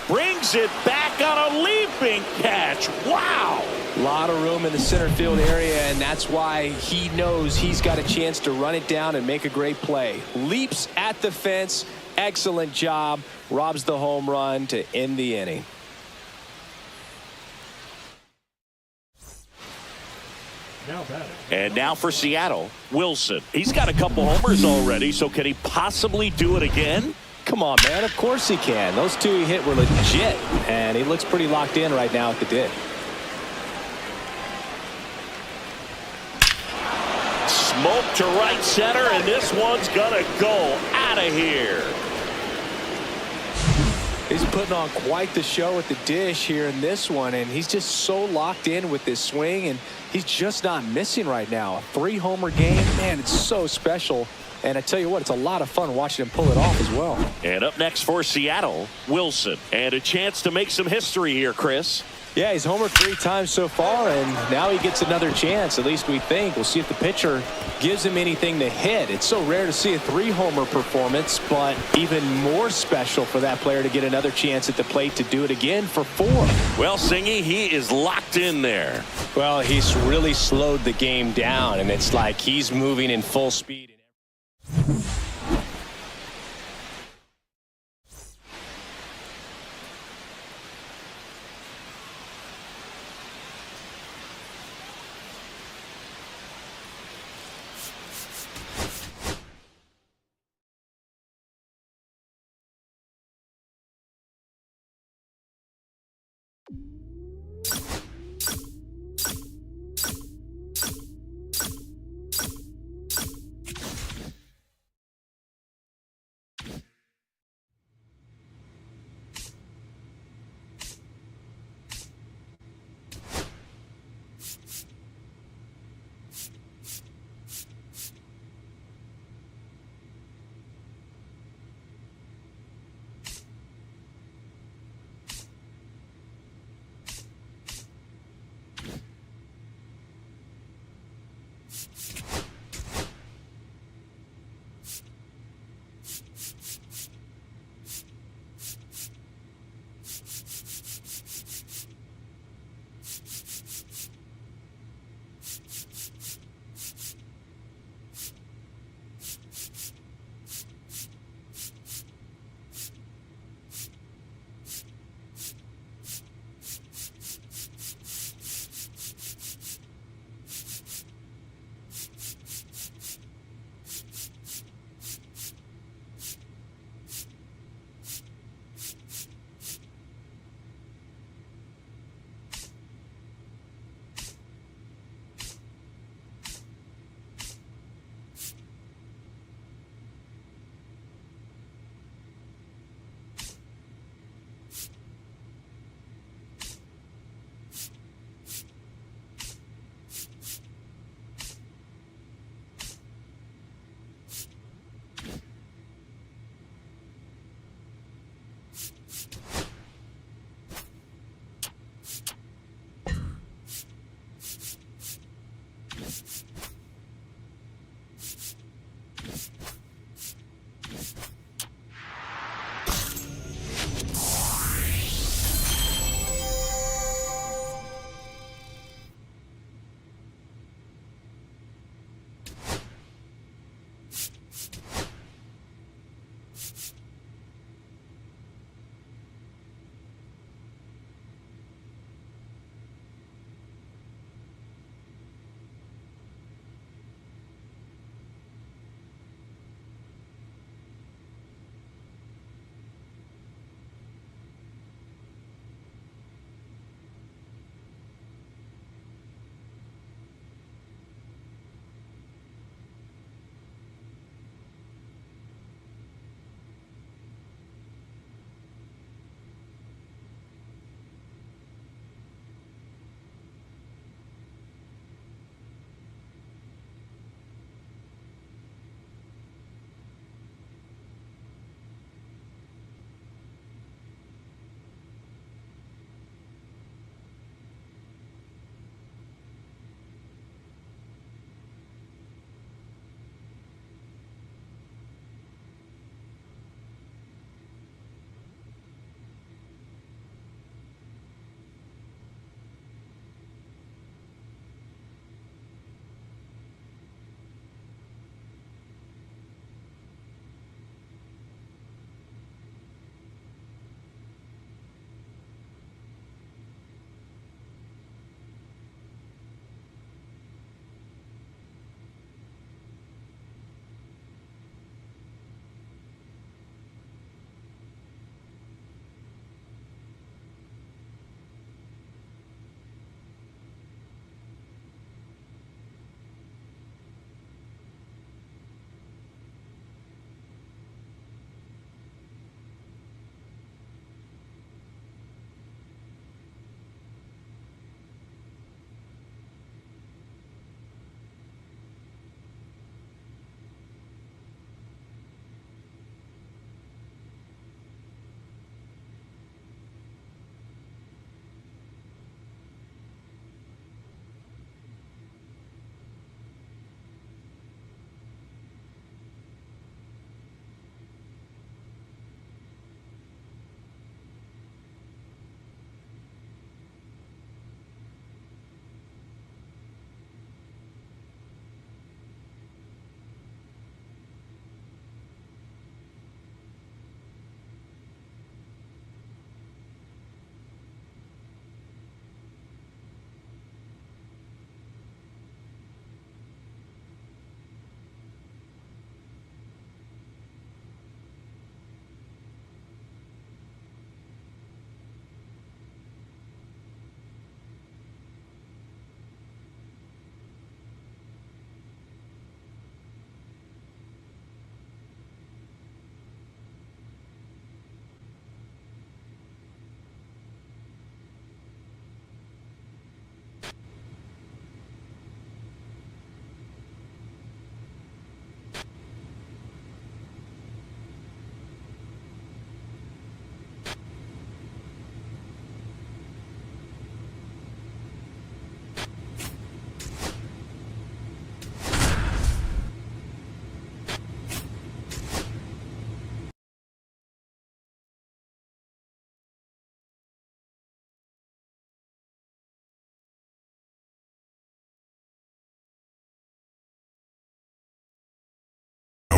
Brings it back on a leaping catch. Wow. A lot of room in the center field area, and that's why he knows he's got a chance to run it down and make a great play. Leaps at the fence. Excellent job. Robs the home run to end the inning. And now for Seattle, Wilson. He's got a couple homers already, so can he possibly do it again? Come on, man. Of course he can. Those 2 he hit were legit, and he looks pretty locked in right now at the dish. Smoke to right center, and this one's gonna go out of here. He's putting on quite the show at the dish here in this one, and he's just so locked in with this swing, and he's just not missing right now. A 3-homer game, man, it's so special. And I tell you what, it's a lot of fun watching him pull it off as well. And up next for Seattle, Wilson. And a chance to make some history here, Chris. Yeah, he's homered 3 times so far, and now he gets another chance, at least we think. We'll see if the pitcher gives him anything to hit. It's so rare to see a 3-homer performance, but even more special for that player to get another chance at the plate to do it again for 4. Well, Singy, he is locked in there. Well, he's really slowed the game down, and it's like he's moving in full speed.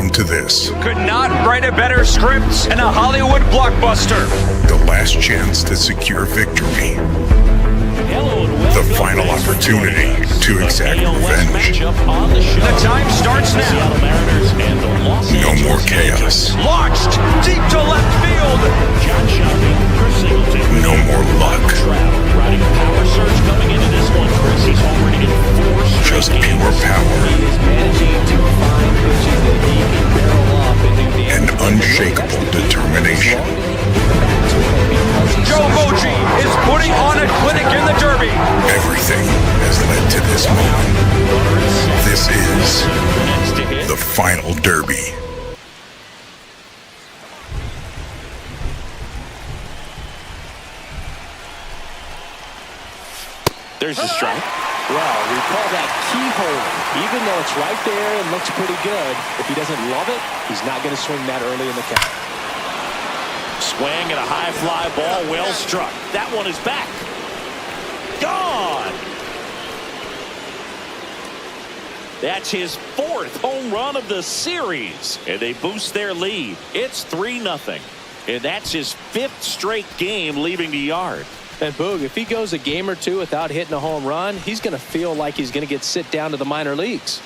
down to this. Could not write a better script in a Hollywood blockbuster. The last chance to secure victory. The final opportunity to exact revenge. The time starts now. No more chaos. Launched deep to left field. No more luck. Just pure power. And unshakable determination. Glowmojis is putting on a clinic in the Derby. Everything has led to this moment. This is the final Derby. There's the strike. Well, we call that keyhole. Even though it's right there and looks pretty good, if he doesn't love it, he's not going to swing that early in the count. Swing and a high fly ball, well struck. That one is back. Gone. That's his 4th home run of the series, and they boost their lead. It's 3-0, and that's his 5th straight game leaving the yard. And Boog, if he goes a game or two without hitting a home run, he's going to feel like he's going to get sit down to the minor leagues.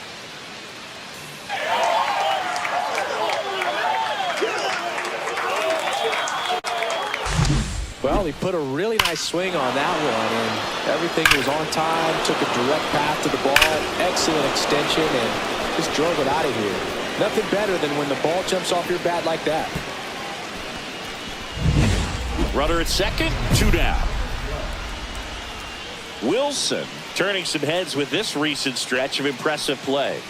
Well, he put a really nice swing on that one, and everything was on time, took a direct path to the ball, excellent extension, and just drove it out of here. Nothing better than when the ball jumps off your bat like that. Runner at second, 2 down. Wilson turning some heads with this recent stretch of impressive play.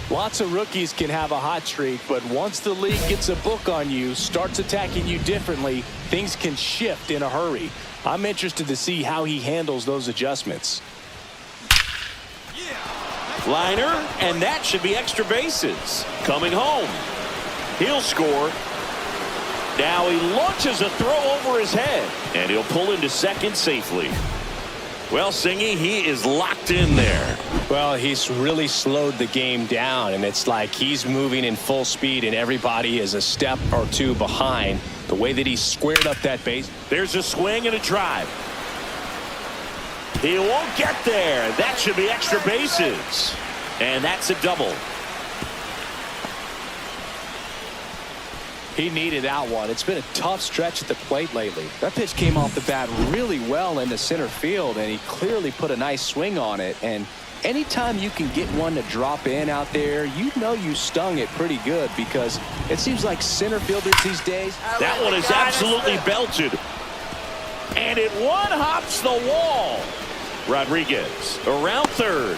Lots of rookies can have a hot streak, but once the league gets a book on you, starts attacking you differently, things can shift in a hurry. I'm interested to see how he handles those adjustments. Liner, and that should be extra bases. Coming home. He'll score. Now he launches a throw over his head, and he'll pull into second safely. Well, Singy, he is locked in there. Well, he's really slowed the game down, and it's like he's moving in full speed, and everybody is a step or two behind. The way that he squared up that base. There's a swing and a drive. He won't get there. That should be extra bases. And that's a double. He needed that one. It's been a tough stretch at the plate lately. That pitch came off the bat really well into center field, and he clearly put a nice swing on it. And anytime you can get one to drop in out there, you know you stung it pretty good, because it seems like center fielders these days. That one is absolutely belted. And it one-hops the wall. Rodriguez around third.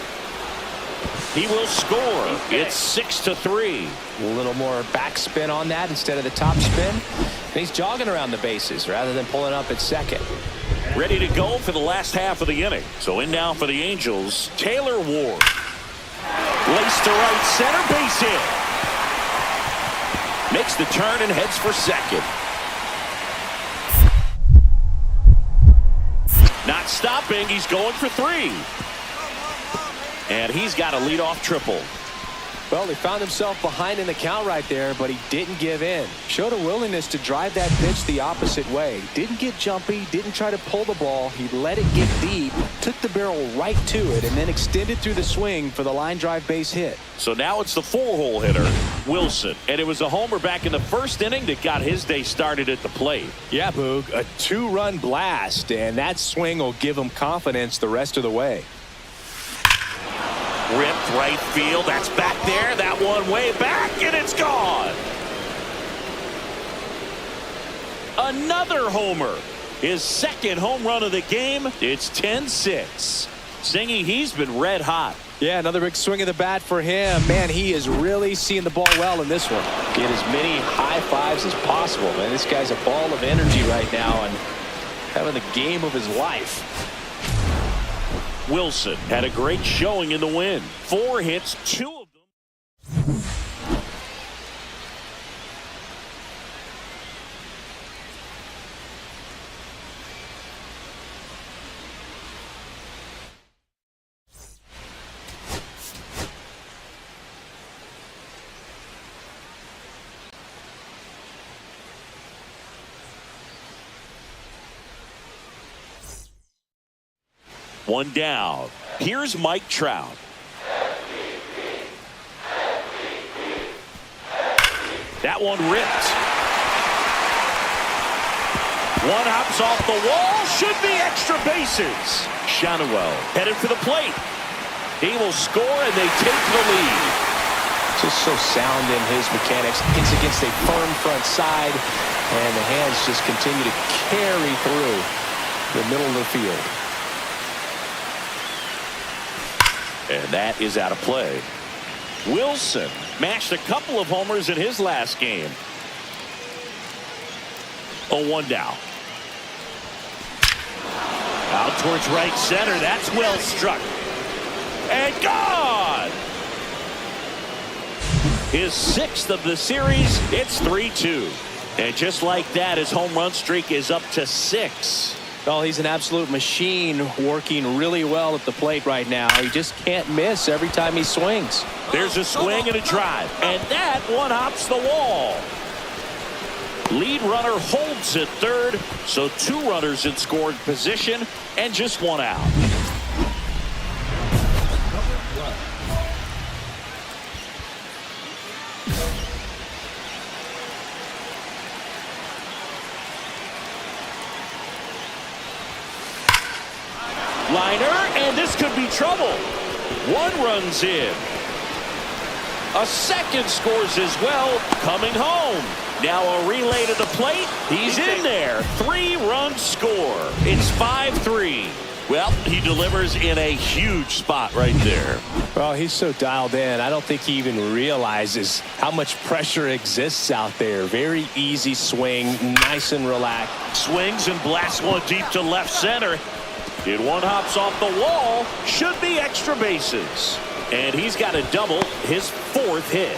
He will score. It's 6-3. A little more backspin on that instead of the top spin. And he's jogging around the bases rather than pulling up at second. Ready to go for the last half of the inning. So in now for the Angels, Taylor Ward. Laced to right center, base hit. Makes the turn and heads for second. Not stopping. He's going for 3. And he's got a leadoff triple. Well, he found himself behind in the count right there, but he didn't give in. Showed a willingness to drive that pitch the opposite way. Didn't get jumpy, didn't try to pull the ball. He let it get deep, took the barrel right to it, and then extended through the swing for the line drive base hit. So now it's the 4-hole hitter, Wilson. And it was a homer back in the first inning that got his day started at the plate. Yeah, Boog, a 2-run blast, and that swing will give him confidence the rest of the way. Ripped right field. That's back there. That one way back, and it's gone. Another homer. His second home run of the game. It's 10-6. Singy, he's been red hot. Yeah, another big swing of the bat for him. Man, he is really seeing the ball well in this one. Get as many high fives as possible, man. This guy's a ball of energy right now and having the game of his life. Wilson had a great showing in the win. 4 hits, 2 of them. One down. Here's Mike Trout. That one ripped. One hops off the wall. Should be extra bases. Shanawell headed for the plate. He will score, and they take the lead. Just so sound in his mechanics. Hits against a firm front side, and the hands just continue to carry through the middle of the field. And that is out of play. Wilson mashed a couple of homers in his last game. 0-1 down. Out towards right center. That's well struck. And gone! His 6th of the series. It's 3-2. And just like that, his home run streak is up to 6. Well, he's an absolute machine, working really well at the plate right now. He just can't miss every time he swings. There's a swing and a drive. And that one hops the wall. Lead runner holds at third. So 2 runners in scoring position and just 1 out. Liner, and this could be trouble. 1 runs in. A second scores as well, coming home. Now a relay to the plate. He's in there. 3-run score. It's 5-3. Well, he delivers in a huge spot right there. Well, he's so dialed in. I don't think he even realizes how much pressure exists out there. Very easy swing, nice and relaxed. Swings and blasts one deep to left center. And one hops off the wall. Should be extra bases. And he's got a double, his 4th hit.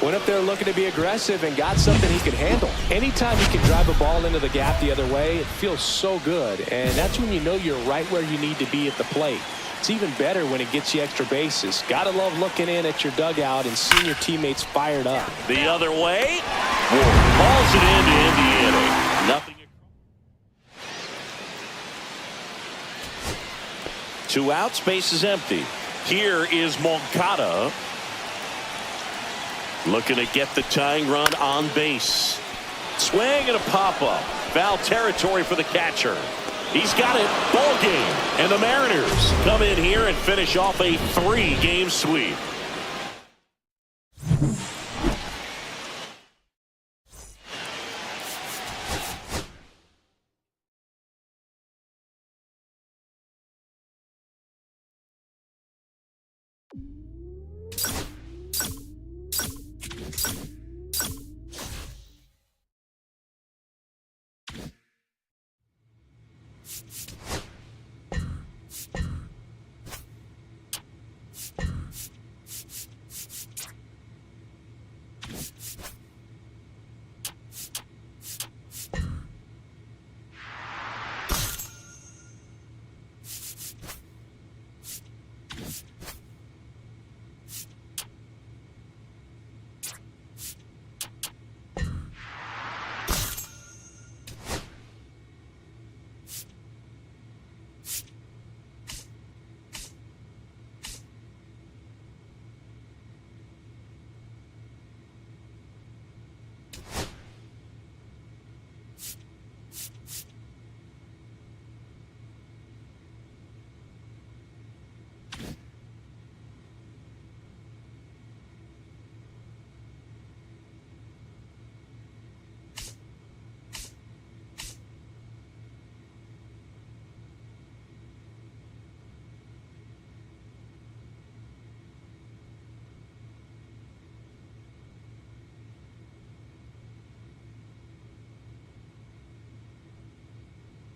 Went up there looking to be aggressive and got something he could handle. Anytime he can drive a ball into the gap the other way, it feels so good. And that's when you know you're right where you need to be at the plate. It's even better when it gets you extra bases. Gotta love looking in at your dugout and seeing your teammates fired up. The other way. Balls it in to end the inning. Nothing. 2 outs, base is empty. Here is Moncada. Looking to get the tying run on base. Swing and a pop-up. Foul territory for the catcher. He's got it. Ball game. And the Mariners come in here and finish off a 3-game sweep.